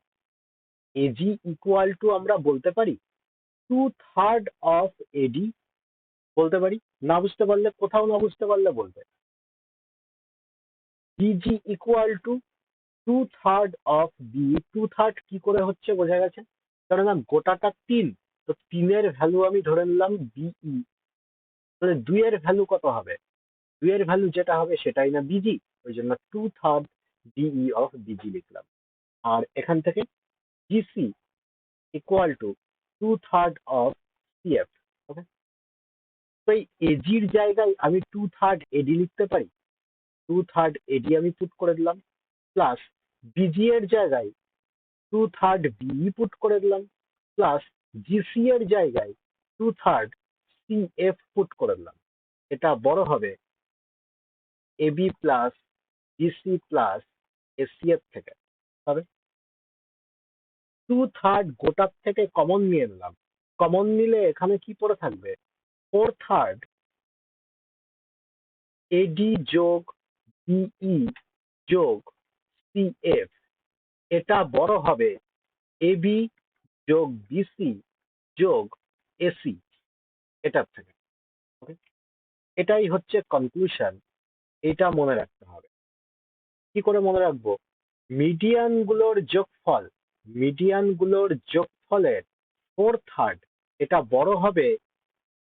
এজি ইকুয়াল টু আমরা বলতে পারি 2/3 অফ এডি, বলতে পারি। না বুঝতে পারলে, কোথাও না বুঝতে পারলে বলবে। DG equal to 2/3 of B, 2/3 কি করে হচ্ছে বোঝা গেছে, কারণ না গোটাটা 3, তো 3-এর ভ্যালু আমি ধরে নিলাম বিই, তাহলে 2-এর ভ্যালু কত হবে, 2-এর ভ্যালু যেটা হবে সেটাই না বিজি, ওই জন্য 2/3 ডিই অফ বিজি লিখলাম। আর এখান থেকে GC equal to 2/3 of CF. Okay, তো এই এজির জায়গায় আমি 2/3 এডি লিখতে পারি, 2/3 এডি আমি পুট করে দিলাম, প্লাস বিজি এর জায়গায় 2/3 বিই পুট করে দিলাম, প্লাস জিসি এর জায়গায় 2/3 সিএফ পুট করে দিলাম। এটা বড় হবে AB plus DC plus AC এর থেকে, হবে। 2/3 গোটার থেকে কমন নিয়ে নিলাম, কমন নিলে এখানে কি পড়ে থাকবে, 4/3 এডি যোগ বিই যোগ সিএফ, এটা বড় হবে এবি যোগ বিসি যোগ এসি, এটার থেকে। Okay? এটাই হচ্ছে কনক্লুশন, এটা মনে রাখতে হবে। কি করে মনে রাখবো, মিডিয়ান গুলোর যোগফল, মিডিয়ান গুলোর যোগফলের 4/3 এটা বড় হবে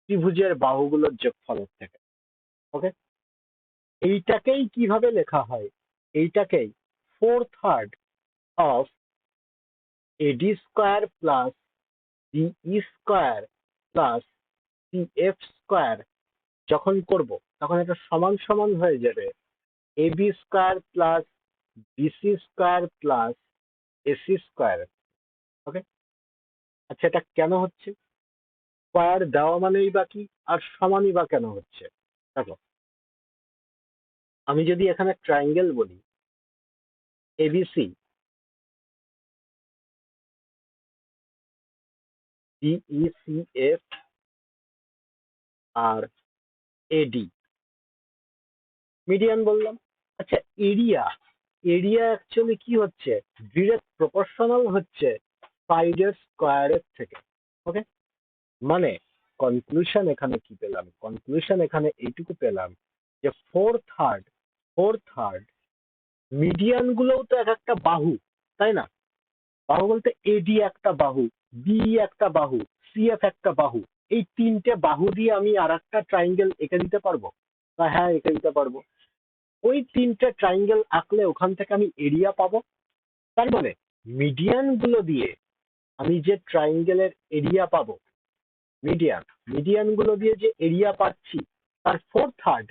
ত্রিভুজের বাহুগুলোর যোগফলের থেকে। ওকে, এইটাকেই কিভাবে লেখা হয়? এইটাকেই 4/3 of AD square plus DE square plus CF square যখন করব তখন এটা সমান সমান হয়ে যাবে AB square plus BC square plus AC square. Okay, আচ্ছা এটা কেন হচ্ছে? স্কোয়ার দেওয়া মানেই বা কি, আর সমানই বা কেন হচ্ছে? দেখো, আমি যদি এখানে ট্রায়াঙ্গেল বলি এবিসি, ডিইসিএফ আর এডি, মিডিয়ান বললাম। আচ্ছা, এরিয়া, এরিয়া অ্যাকচুয়ালি কি হচ্ছে? ডিরেক্ট প্রপোর্শনাল হচ্ছে সাইডের স্কোয়ারের থেকে। ওকে, মানে কনক্লুশন এখানে কি পেলাম? কনক্লুশন এখানে এইটুকু পেলাম যে 4/3 মিডিয়ান গুলোও তো এক একটা বাহু, তাই না? বাহু বলতে এডি একটা বাহু, বি একটা বাহু, সিএফ একটা বাহু। এই তিনটে বাহু দিয়ে আমি আর একটা ট্রাইঙ্গেল এঁকে দিতে পারবো, বা হ্যাঁ এঁকে দিতে পারবো। ওই তিনটে ট্রাইঙ্গেল আঁকলে ওখান থেকে আমি এরিয়া পাবো। তার মানে মিডিয়ান গুলো দিয়ে আমি যে ট্রাইঙ্গেলের এরিয়া পাবো, মিডিয়ান মিডিয়ান গুলো দিয়ে যে এরিয়া পাচ্ছি তার 4/3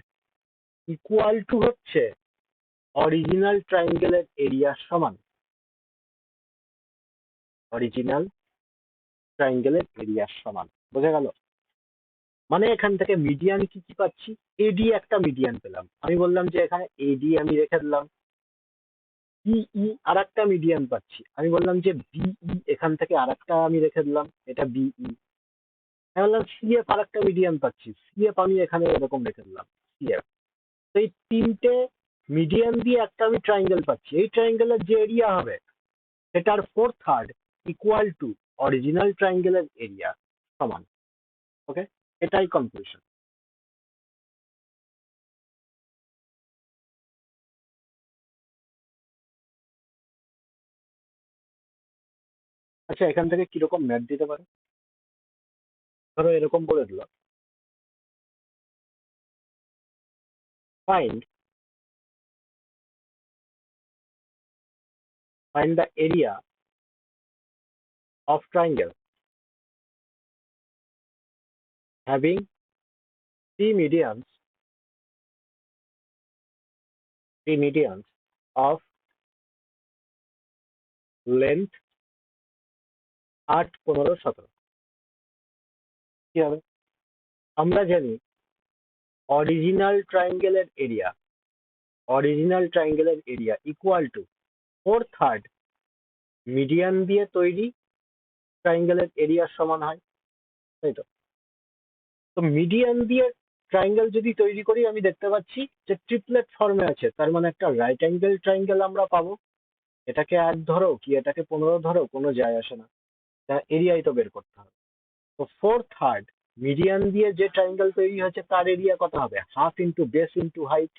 ইকুয়াল টু হচ্ছে অরিজিনাল ট্রাইঙ্গেলের এরিয়ার সমান। অরিজিনাল ট্রাইঙ্গেলের এরিয়ার সমান, বোঝা গেল? মানে এখান থেকে মিডিয়ান কি কি পাচ্ছি? এডি একটা মিডিয়ান পেলাম, আমি বললাম যে এখানে এডি আমি রেখে দিলাম। বিই আর একটা মিডিয়ান পাচ্ছি, আমি বললাম যে বিই এখান থেকে আর একটা আমি রেখে দিলাম, এটা বিই। আমি বললাম সিএফ আর একটা মিডিয়ান পাচ্ছি, সিএফ আমি এখানে এরকম রেখে দিলাম, সিএফ। তো এই তিনটে মিডিয়ান দিয়ে একটা আমি ট্রাইঙ্গেল পাচ্ছি, এই ট্রাইঙ্গেলের যে এরিয়া হবে সেটার 4/3 ইকুয়াল টু অরিজিনাল ট্রাইঙ্গেলের এরিয়া সমান। ওকে, এটাই কনক্লুশন। আচ্ছা, এখান থেকে কিরকম ম্যাথ দিতে পারে? ধরো এরকম বলে দিল, find find the area of triangle having three medians of length 8, 15, 17। কি হবে? আমরা জানি অরিজিনাল ট্রাইঙ্গেলের এরিয়া ইকুয়াল টু 4/3 মিডিয়ান দিয়ে তৈরি ট্রাইঙ্গেলের এরিয়ার সমান হয়, তাই তো? তো মিডিয়ান দিয়ে ট্রাইঙ্গেল যদি তৈরি করি আমি দেখতে পাচ্ছি যে ট্রিপলেট ফর্মে আছে, তার মানে একটা রাইট অ্যাঙ্গেল ট্রাইঙ্গেল আমরা পাবো। এটাকে 8 ধরো কি এটাকে 15 ধরো, কোনো যায় আসে না, এরিয়াই তো বের করতে হবে। তো 4/3 মিডিয়ান দিয়ে যে ট্রাইঙ্গেল তৈরি হয়েছে তার এরিয়া কত হবে? Half into base into height.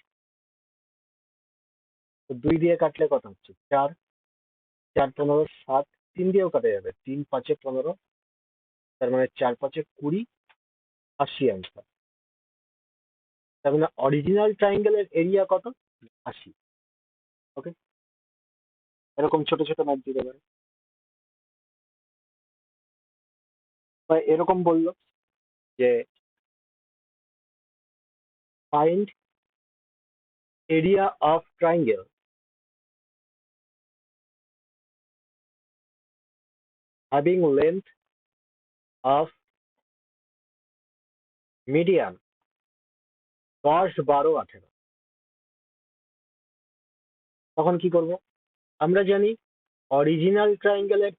তো 2 দিয়ে কাটলে কত হচ্ছে? 4, 4, 15, 7, 3 দিয়েও কাটা যাবে, 3, 5, 15, তার মানে 4, 5, 20, 80 অ্যান্সার। তার মানে অরিজিনাল ট্রাইঙ্গেলের এরিয়া কত? 80। ওকে, এরকম ছোট ছোট ম্যাথ দিতে পারে। বা এরকম বললো যে find area of triangle having length of median 10, 12, 18। তখন কি করব? আমরা জানি অরিজিনাল ট্রাইঙ্গেলের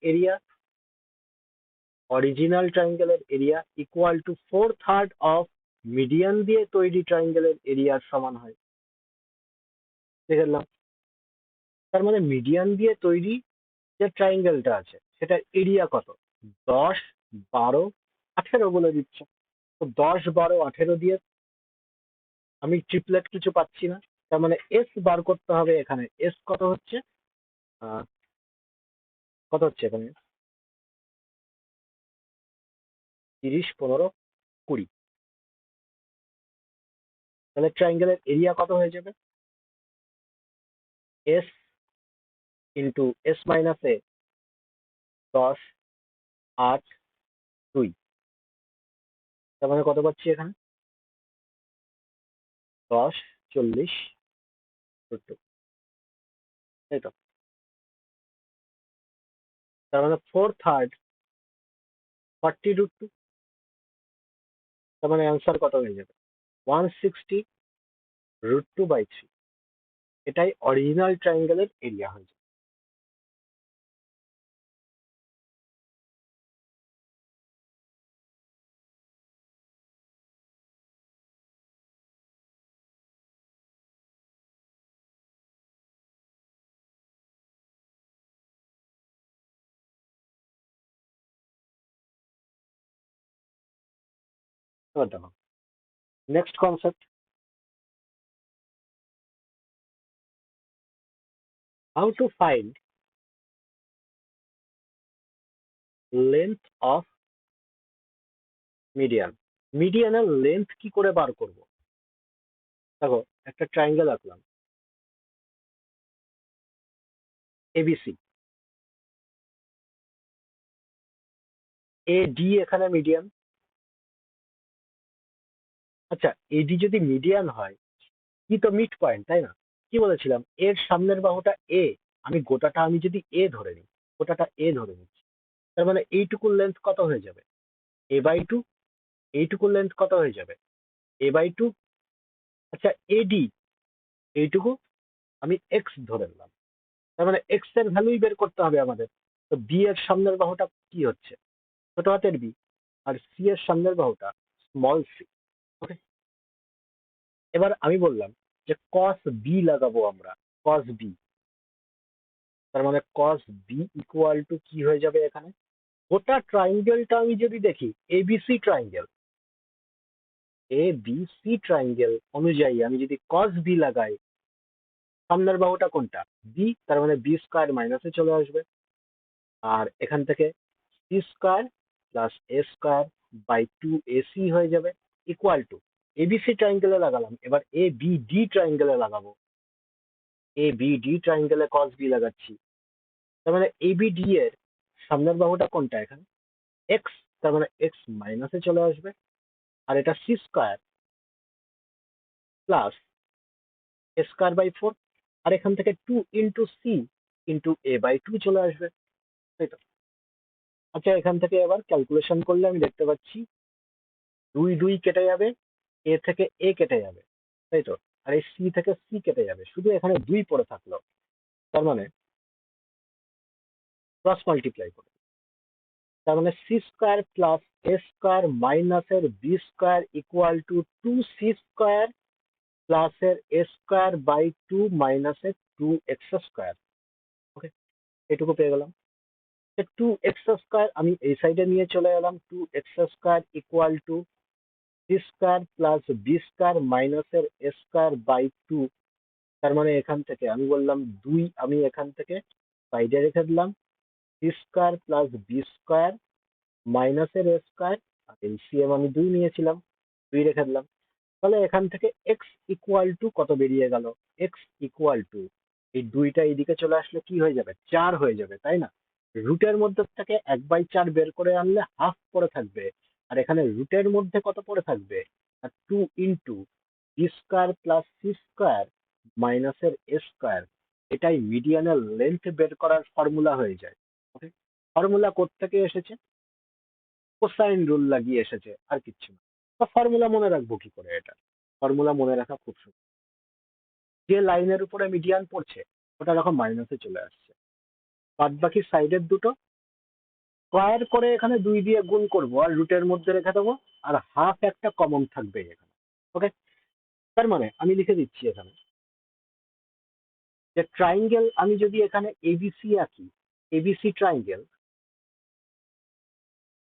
area equal to 4/3 of median দিয়ে তৈরি ট্রাইঙ্গেলের এরিয়ার সমান হয়। দেখলাম, তার মানে মিডিয়ান দিয়ে তৈরি যে ট্রাইঙ্গেলটা আছে সেটার এরিয়া কত? 10, 12, 18 বলে দিচ্ছে। তো 10, 12, 18 দিয়ে আমি ট্রিপলেট কিছু পাচ্ছি না, তার মানে এস বার করতে হবে। এখানে এস কত হচ্ছে? আহ, কত হচ্ছে এখানে? 30, 15, 20। তাহলে ট্রায়াঙ্গেলের এরিয়া কত হয়ে যাবে? এস ইন্টু এস মাইনাস এ, 10, 8, 2। তার মানে কত পাচ্ছি এখানে? 10, 40, √2, তাই তো? তার মানে 4/3, 40 √2। তার মানে অ্যান্সার কত হয়ে যাবে? 160 √2/3। এটাই অরিজিনাল ট্রায়াঙ্গেলের এরিয়া হয়ে যাবে। এবার দেখো next concept, how to find length of median. মিডিয়ানের লেন্থ কি করে বার করব? দেখো একটা ট্রায়াঙ্গেল আঁকলাম এবিসি, এ ডি এখানে মিডিয়ান। আচ্ছা, এডি যদি মিডিয়ান হয়, কি তো মিড পয়েন্ট, তাই না? কি বলেছিলাম, এর সামনের বাহুটা এ, আমি গোটাটা আমি যদি এ ধরে নিই, গোটাটা এ ধরে নিচ্ছি, তার মানে এইটুকুর লেন্থ কত হয়ে যাবে? a/2। এইটুকুর লেন্থ কত হয়ে যাবে? a/2। আচ্ছা, এডি এইটুকু আমি এক্স ধরে নিলাম, তার মানে এক্স এর ভ্যালুই বের করতে হবে আমাদের। তো বি এর সামনের বাহুটা কি হচ্ছে? ছোট হাতের বি। আর সি এর সামনের বাহুটা স্মল সি। ওকে, এবার আমি বললাম যে কস বি লাগাবো আমরা, কস বি। তার মানে কস বি ইকুয়াল টু কি হয়ে যাবে এখানে? গোটা ট্রায়াঙ্গেলটা আমি যদি দেখি, এবিসি ট্রায়াঙ্গেল, এবিসি ট্রায়াঙ্গেল অনুযায়ী আমি যদি কস বি লাগাই, সামনের বাহুটা কোনটা? বি, তার মানে বি স্কোয়ার মাইনাসে চলে আসবে। আর এখান থেকে C square plus A square by 2ac হয়ে যাবে, ইকুয়াল টু এবিসি ট্রায়াঙ্গেলে লাগালাম, এবার এ বি ডি ট্রায়াঙ্গেলে লাগাবো। এ বি ডি ট্রায়াঙ্গেলে কস বি লাগাচ্ছি, তার মানে এ বি ডি এর সামনের বাহুটা কোনটা এখানে? এক্স, তার মানে এক্স মাইনাসে চলে আসবে। আর এটা C square plus A square by 4। আর এখান থেকে 2 × c × a/2 চলে আসবে, তাই তো? আচ্ছা, এখান থেকে এবার ক্যালকুলেশন করলে আমি দেখতে পাচ্ছি 2 কেটে যাবে, এ থেকে এ কেটে যাবে, তাই তো? আর এই সি থেকে সি কেটে যাবে, শুধু এখানে 2 পড়ে থাকলো। তার মানে ক্রস মাল্টিপ্লাই করে, তার মানে C square plus A square মাইনাসের B square equal to 2c² প্লাসের এ স্কোয়ার বাই 2 মাইনাসের 2x²। ওকে, এটুকু পেয়ে গেলাম। 2x² আমি এই সাইডে নিয়ে চলে এলাম, 2x² equal to C square plus B square মাইনাসের এ স্কোয়ার বাই 2। তার মানে এখান থেকে আমি বললাম 2, আমি এখান থেকে সাইডে রেখে দিলাম, C square plus B square মাইনাসের এ স্কোয়ার, আর এলসিএম আমি 2 নিয়েছিলাম, 2 রেখে দিলাম। তাহলে এখান থেকে এক্স ইকুয়াল টু কত বেরিয়ে গেল? এক্স ইকুয়াল টু, এই 2টা এইদিকে চলে আসলে কি হয়ে যাবে? 4 হয়ে যাবে, তাই না? রুটের মধ্যে থেকে 1/4 বের করে আনলে হাফ পড়ে থাকবে। আর এখানে রুটের মধ্যে কত পড়ে থাকবে? 2 into B square plus C square মাইনাসের এ স্কোয়ার। এটাই মিডিয়ানের লেন্থ বের করার ফর্মুলা হয়ে যায়। ওকে, ফর্মুলা কোত্থেকে এসেছে? কোসাইন রুল লাগিয়ে এসেছে, আর কিচ্ছু না। তো ফর্মুলা মনে রাখবো কি করে? এটা ফর্মুলা মনে রাখা খুব সহজ। যে লাইনের উপরে মিডিয়ান পড়ছে ওটা যখন মাইনাসে চলে আসছে, বাদ বাকি সাইডের দুটো স্কোয়ার করে এখানে 2 দিয়ে গুণ করব আর রুটের মধ্যে রেখে দেবো, আর হাফ একটা কমন থাকবে এখানে। ওকে, তার মানে আমি লিখে দিচ্ছি এখানে যে ট্রায়াঙ্গেল আমি যদি এখানে এবিসি আঁকি, এবিসি ট্রায়াঙ্গেল,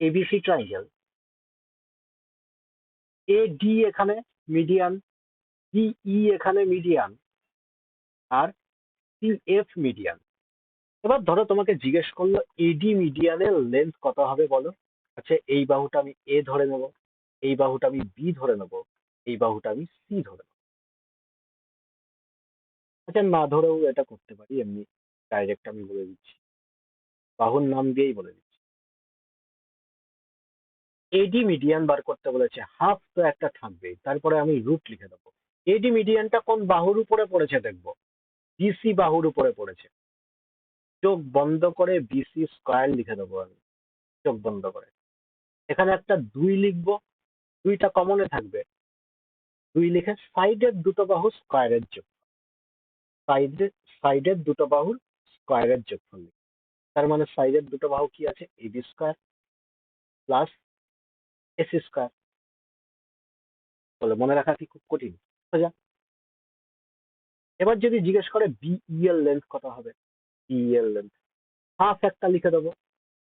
এবিসি ট্রায়াঙ্গেল, এ ডি এখানে মিডিয়ান, ডিই এখানে মিডিয়ান, আর সি এফ মিডিয়ান। এবার ধরো তোমাকে জিজ্ঞেস করলো এডি মিডিয়ানের লেন্থ কত হবে বলো? আচ্ছা, এই বাহুটা আমি এ ধরে নেব, এই বাহুটা আমি বি ধরে নেব, এই বাহুটা আমি সি ধরে নেব। আচ্ছা, না ধরেও এটা করতে পারি, এমনি ডাইরেক্ট আমি বলে দিচ্ছি, বাহুর নাম দিয়েই বলে দিচ্ছি। এডি মিডিয়ান বার করতে বলেছে, হাফ তো একটা থাকবেই, তারপরে আমি রুট লিখে দেবো। এডি মিডিয়ানটা কোন বাহুর উপরে পড়েছে দেখবো, বিসি বাহুর উপরে পড়েছে। চোখ বন্ধ করে বিসি স্কয়ার লিখে দেবো আমি, চোখ বন্ধ করে। এখানে একটা 2 লিখবো, 2টা কমনে থাকবে। 2 লিখে সাইডের দুটো বাহু স্কয়ারের যোগ, সাইডের দুটো বাহুর স্কয়ারের যোগফল লিখবো। তার মানে সাইডের দুটো বাহু কি আছে, AB square plus AC square. বলে মনে রাখা কি খুব কঠিন? সোজা। এবার যদি জিজ্ঞেস করে বিই এর লেন্থ কত হবে, বিই এর লেন্থ হাফ একটা লিখে দেবো,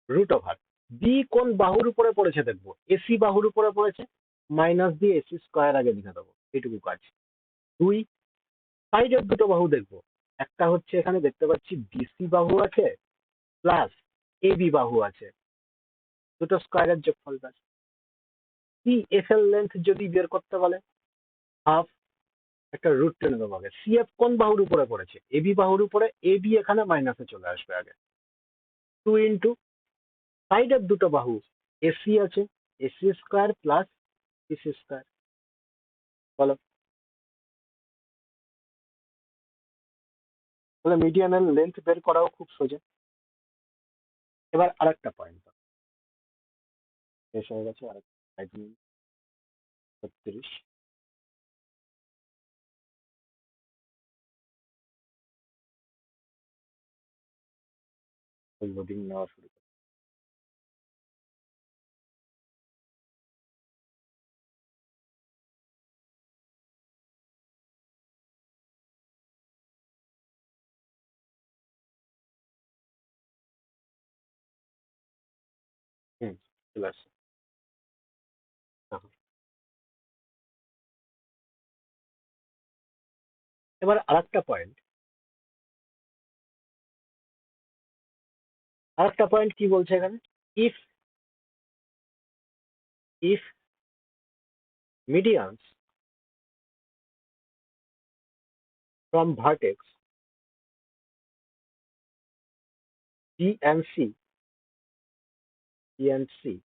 রুট ওভার বি কোন বাহুর উপরে পড়েছে দেখবো, এসি বাহুর উপরে পড়েছে, মাইনাস দিয়ে এসি স্কয়ার আগে লিখে দেবো, এইটুকু কাজ। 2 সাইডের দুটো বাহু দেখবো, একটা হচ্ছে এখানে দেখতে পাচ্ছি বিসি বাহু আছে প্লাস এবি বাহু আছে, দুটো স্কয়ারের যোগফল ব্যাস। সি এফ এর লেন্থ যদি বের করতে বলে, হাফ একটা রুট টেনে দেবো আগে। সি এফ কোন বাহুর উপরে পড়েছে, এবি বাহুর উপরে, এবি এখানে মাইনাসে চলে আসবে আগে। 2 ইন্টু সাইডের দুটো বাহু, এসি আছে, AC square plus BC square. বলো, তাহলে মিডিয়ানের লেন্থ বের করাও খুব সোজা। এবার আরেকটা পয়েন্ট শেষ হয়ে গেছে, আরেকটা 5 মিনিট 36 লোডিং নেওয়া শুরু করে। হুম, চলে আসছে। দেখো, এবার আরেকটা পয়েন্ট কি বলছে এখানে, if if medians from vertex B and C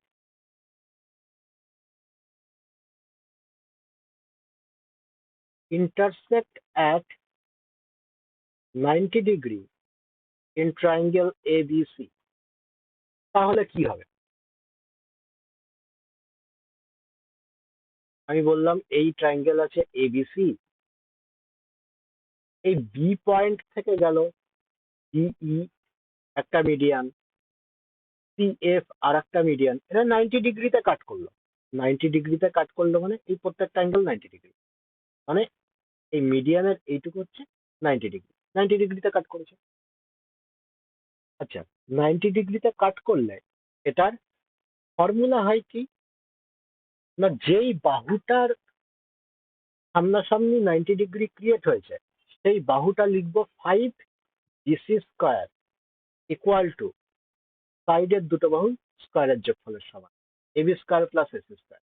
intersect at 90 degree in triangle ABC, তাহলে কি হবে? আমি বললাম এই ট্রায়াঙ্গেল আছে ABC, এই বি পয়েন্ট থেকে গেল ডিই একটা মিডিয়ান, সিএফ আর একটা মিডিয়ান, এটা 90 ডিগ্রিতে কাট করলো। 90 ডিগ্রিতে কাট করলো মানে এই প্রত্যেকটা অ্যাঙ্গেল 90 ডিগ্রি, মানে এই মিডিয়ানের এইটুকু হচ্ছে 90 ডিগ্রি, 90 ডিগ্রিতে কাট করেছে। আচ্ছা, 90 ডিগ্রিতে কাট করলে এটার ফর্মুলা হয় কি, না যেই বাহুটার সামনাসামনি 90 ডিগ্রি ক্রিয়েট হয়েছে, সেই বাহুটা লিখবো 5 ডিসি স্কয়ার ইকুয়াল টু সাইডের দুটো বাহু স্কয়ারের যোগফলের সমান, AB square plus AC square.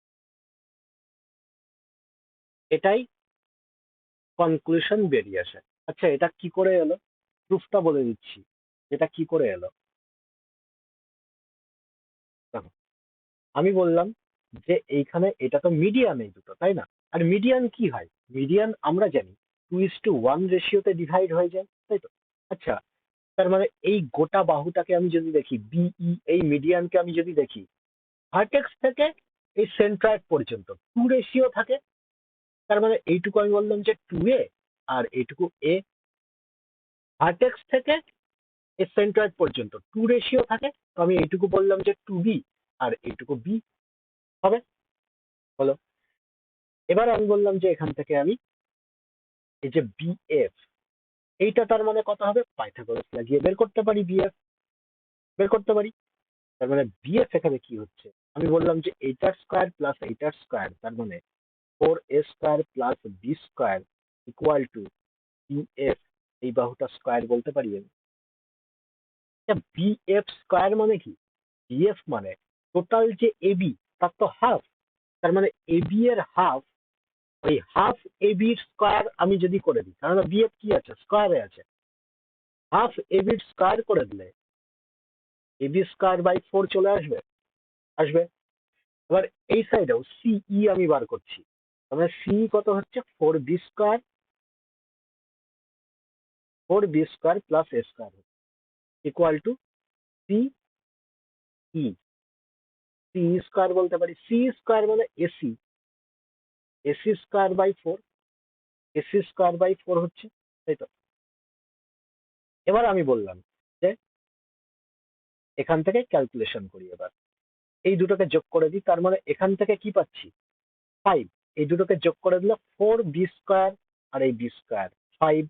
এটাই কনক্লুশন বেরিয়ে আসে। আচ্ছা, এটা কি করে এলো, প্রুফটা বলে দিচ্ছি, এটা কি করে এলো। দেখো, আমি বললাম যে এইখানে এটা তো মিডিয়ান এই দুটো, তাই না? আর মিডিয়ান কি হয়, মিডিয়ান আমরা জানি 2:1 রেশিওতে ডিভাইড হয়ে যায়, তাই তো? আচ্ছা, তার মানে এই গোটা বাহুটাকে আমি যদি দেখি, বিই এই মিডিয়ানকে আমি যদি দেখি, ভার্টেক্স থেকে এই সেন্ট্রয়েড পর্যন্ত 2 রেশিও থাকে। তার মানে এইটুকু আমি বললাম যে 2A, আর এইটুকু A। ভার্টেক্স থেকে এই সেন্ট্রয়েড পর্যন্ত 2 রেশিও থাকে, তো আমি এইটুকু বললাম যে 2B, আর এইটুকু B হবে। হলো। এবার আমি বললাম যে এখান থেকে আমি এই যে BF, এইটা তার মানে কত হবে, পাইথাগোরাস লাগিয়ে বের করতে পারি, BF বের করতে পারি। তার মানে BF এখানে কি হচ্ছে, আমি বললাম যে এইটার স্কয়ার প্লাস এইটার স্কয়ার, তার মানে 4A square plus B square equal to BF, এই বাহুটা স্কয়ার বলতে পারি আমি। BF স্কয়ার মানে কি, BF মানে টোটাল যে AB তার তো হাফ, তার মানে AB এর হাফ ওই হাফ এবি স্কোয়ার আমি যদি করে দিই, কারণ বিএফ কি আছে, স্কোয়ারে আছে, হাফ এবি স্কোয়ার করে দিলে এবি স্কোয়ার বাই 4 চলে আসবে। আসবে। এবার এই সাইডেও সিই আমি বার করছি, তাহলে সি কত হচ্ছে 4b square, 4b square plus A square equal to C E. C square বলতে পারি, সি স্কোয়ার মানে AC, AC square by 4, AC square by 4 হচ্ছে, তাই তো। এবার আমি বললাম যে এখান থেকে ক্যালকুলেশন করি, এবার এই দুটোকে যোগ করে দিই, তার মানে এখান থেকে কি পাচ্ছি 5, এই দুটোকে যোগ করে দিলে 4b স্কোয়ার আর এই বি স্কোয়ার 5,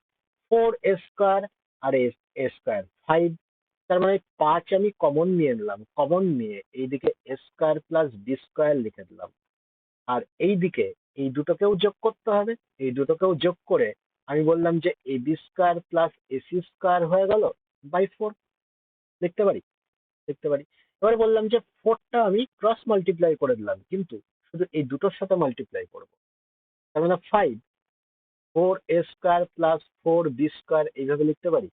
4a স্কোয়ার আর এ স্কোয়ার 5, তার মানে 5 আমি কমন নিয়ে নিলাম, কমন নিয়ে এইদিকে এ স্কোয়ার প্লাস বি স্কোয়ার লিখে দিলাম, আর এইদিকে এই দুটোকেও যোগ করতে হবে, এই দুটোকেও যোগ করে আমি বললাম যে A B square plus AC square হয়ে গেল বাই 4, লিখতে পারি, লিখতে পারি। এবার বললাম যে 4টা আমি ক্রস মাল্টিপ্লাই করে দিলাম, কিন্তু শুধু এই দুটোর সাথে মাল্টিপ্লাই করবো, তার মানে 5, 4a square plus 4b square এইভাবে লিখতে পারি,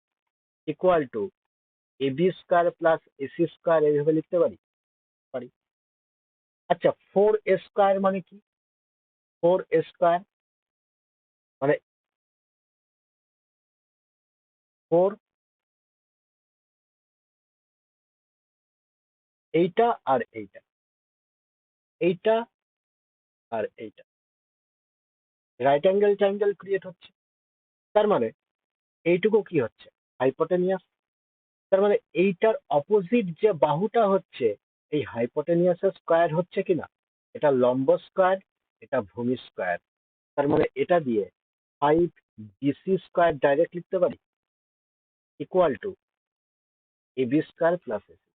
equal to A B square plus AC square এইভাবে লিখতে পারি, পারি। আচ্ছা, 4a স্কোয়ার মানে কি, 4a স্কোয়ার মানে 4, এইটা আর এইটা, এইটা আর এইটা রাইট অ্যাঙ্গেল ট্রায়াঙ্গেল ক্রিয়েট হচ্ছে, তার মানে এইটুকু কি হচ্ছে হাইপোটেনিয়াস, তার মানে এইটার অপোজিট যে বাহুটা হচ্ছে এই হাইপোটেনিয়াসের স্কোয়ার হচ্ছে কিনা, এটা লম্ব স্কোয়ার, এটা ভূমি স্কোয়ার, তার মানে এটা দিয়ে 5bc স্কোয়ার ডাইরেক্ট লিখতে পারি, equal to AB square plus AC.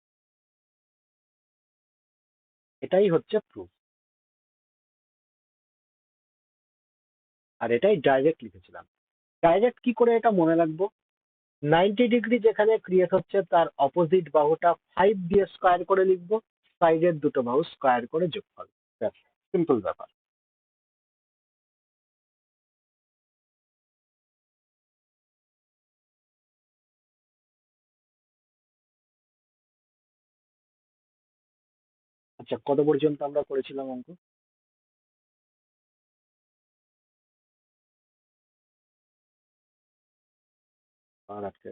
এটাই হচ্ছে প্রুফ, আর এটাই ডাইরেক্ট লিখেছিলাম। ডাইরেক্ট কি করে এটা মনে রাখবো, 90 ডিগ্রি যেখানে ক্রিয়েট হচ্ছে তার অপোজিট বাহুটা 5 দিয়ে স্কোয়ার করে লিখবো, সাইডের দুটো বাহু স্কোয়ার করে যোগফল, সিম্পল ব্যাপার। আচ্ছা, কত পর্যন্ত আমরা করেছিলাম অঙ্ক? আর আজকে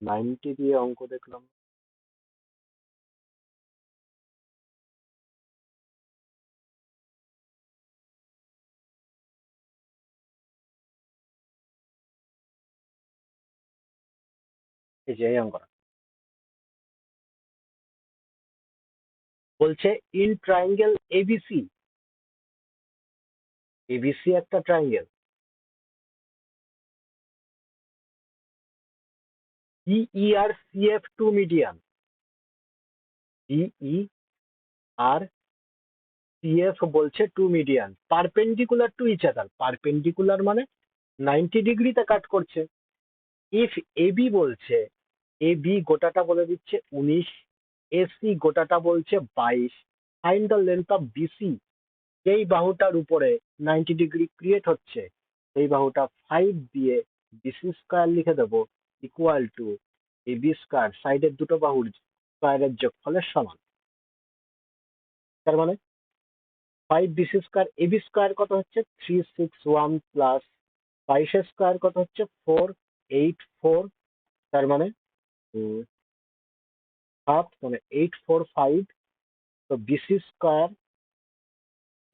90 দিয়ে অঙ্ক দেখলাম। এই যে এই অঙ্কটা বলছে ইন ট্রায়াঙ্গেল এবিসি, এবিসি একটা ট্রায়াঙ্গেল, ডিই আর সিএফ টু মিডিয়ান, ডিই আর সিএফ বলছে two median perpendicular to each other, perpendicular মানে 90 ডিগ্রিতে কাট করছে। ইফ এবি বলছে, এবি গোটাটা বলে দিচ্ছে 19, এসি গোটাটা বলছে 22, find the length of BC, যেই বাহুটার উপরে 90 ডিগ্রি ক্রিয়েট হচ্ছে সেই বাহুটা 5 দিয়ে বিসি স্কোয়ার লিখে দেবো, ইকুয়াল টু এবি স্কোয়ার, সাইডের দুটো বাহুর স্কোয়ারের যোগফলের সমান, তার মানে 5bc স্কোয়ার, এবি স্কোয়ার কত হচ্ছে 361 প্লাস 22 স্কোয়ার কত হচ্ছে 484, তার মানে হাফ, মানে 845, তো বিসি স্কোয়ার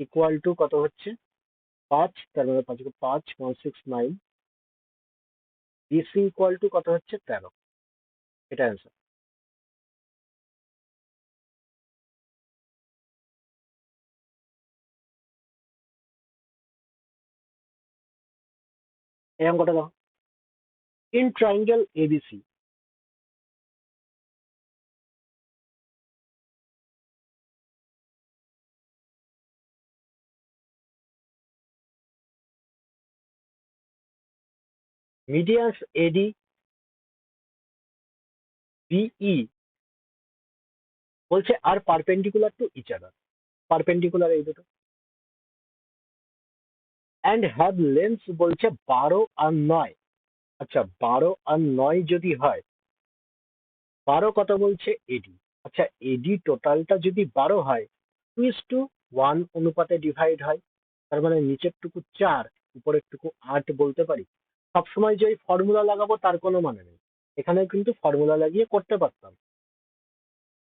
ইকুয়াল টু কত হচ্ছে 5, তার মানে 5 169, বিসি ইকুয়াল টু কত হচ্ছে 13, এটা অ্যান্সার। এই অঙ্কটা দেখো, in triangle ABC, medians AD BE বলছে আর perpendicular to each other, perpendicular এই দুটো, অ্যান্ড হ্যাভ লেন্স বলছে 12 আর 9। আচ্ছা 12 আর 9 যদি হয়, 12 কত বলছে এডি। আচ্ছা এডি টোটালটা যদি 12 হয়, 2:1 অনুপাতে ডিভাইড হয়, তার মানে নিচের টুকু 4, উপরের টুকু 8 বলতে পারি। সবসময় যে ফর্মুলা লাগাবো তার কোনো মানে নেই, এখানে কিন্তু ফর্মুলা লাগিয়ে করতে পারতাম,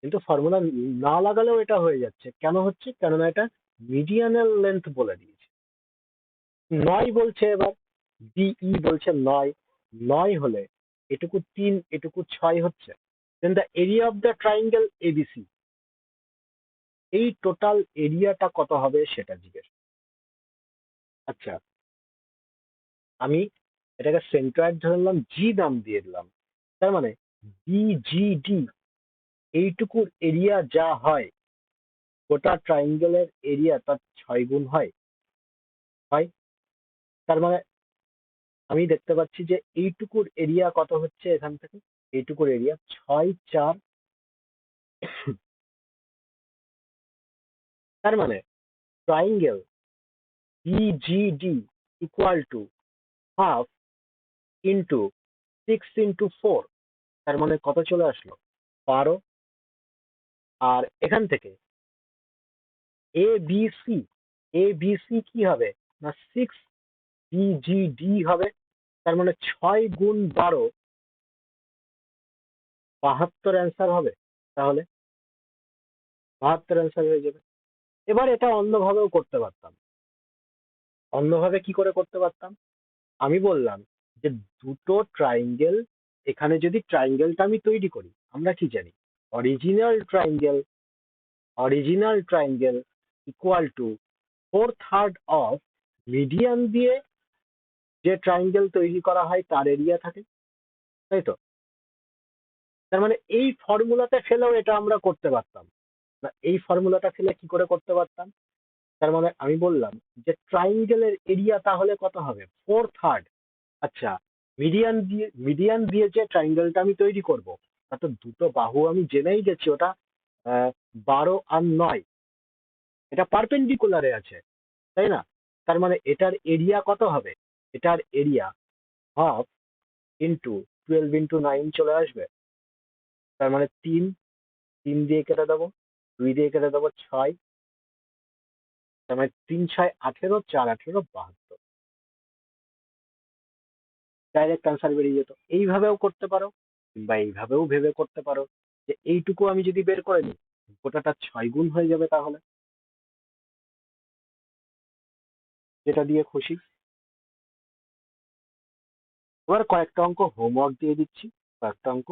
কিন্তু ফর্মুলা না লাগালেও এটা হয়ে যাচ্ছে। কেন হচ্ছে? কেননা এটা মিডিয়ানের লেন্থ বলে দিয়েছে। 9 বলছে, এবার ডিই বলছে 9, 9 হলে এটুকু 3, এটুকু 6 হচ্ছে। Then the area of the triangle ABC, এই টোটাল এরিয়াটা কত হবে সেটা জিজ্ঞেস। আচ্ছা আমি এটাকে সেন্ট্রয়েড ধরে নিলাম, জি নাম দিয়ে দিলাম, তার মানে বিজিডি এইটুকুর এরিয়া যা হয়, গোটা ট্রাইঙ্গেলের এরিয়া তার 6 গুণ হয়। হয়, তার মানে আমি দেখতে পাচ্ছি যে এইটুকুর এরিয়া কত হচ্ছে এখান থেকে, এইটুকুর এরিয়া 6, 4, তার মানে triangle BGD equal to half into 6 × 4, তার মানে কত চলে আসলো? 12। আর এখান থেকে এ বি সি, এ বি সি কি হবে না 6 বিজিডি হবে, তার মানে 6 × 12, 72 অ্যান্সার হবে। তাহলে 72 অ্যান্সার হয়ে যাবে। এবার এটা অন্যভাবেও করতে পারতাম। অন্যভাবে কি করে করতে পারতাম? আমি বললাম যে দুটো ট্রাইঙ্গেল, এখানে যদি ট্রাইঙ্গেলটা আমি তৈরি করি, আমরা কি জানি? Original triangle, original triangle equal to 4/3 of median দিয়ে যে ট্রাইঙ্গেল তৈরি করা হয় তার এরিয়া থাকে, তাই তো? তার মানে এই ফর্মুলাতে ফেলেও এটা আমরা করতে পারতাম না, এই ফর্মুলাটা ফেলে কি করে করতে পারতাম? তার মানে আমি বললাম যে ট্রাইঙ্গেলের এরিয়া তাহলে কত হবে? 4/3। আচ্ছা মিডিয়ান দিয়ে যে ট্রাইঙ্গেলটা আমি তৈরি করব, তা তো দুটো বাহু আমি জেনেই গেছি, ওটা 12 আর 9, এটা পারপেন্ডিকুলারে আছে, তাই না? তার মানে এটার এরিয়া কত হবে? এটার এরিয়া হাফ ইন্টু 12 × 9 চলে আসবে, তার মানে 3, 3 দিয়ে কেটে দেবো, 2 দিয়ে কেটে দেবো 6, তার মানে 3×6 = 18, 4×18 = 72। ডাইরেক্ট আনসার বেরিয়ে যেত। এইভাবেও করতে পারো, কিংবা এইভাবেও ভেবে করতে পারো যে এইটুকু আমি যদি বের করে নিই, গোটাটা 6 গুণ হয়ে যাবে তাহলে, যেটা দিয়ে খুশি। এবার কয়েকটা অঙ্ক হোমওয়ার্ক দিয়ে দিচ্ছি, কয়েকটা অঙ্ক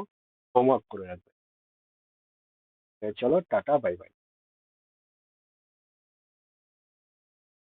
হোমওয়ার্ক করে রাখবে। চলো টাটা, বাই বাই।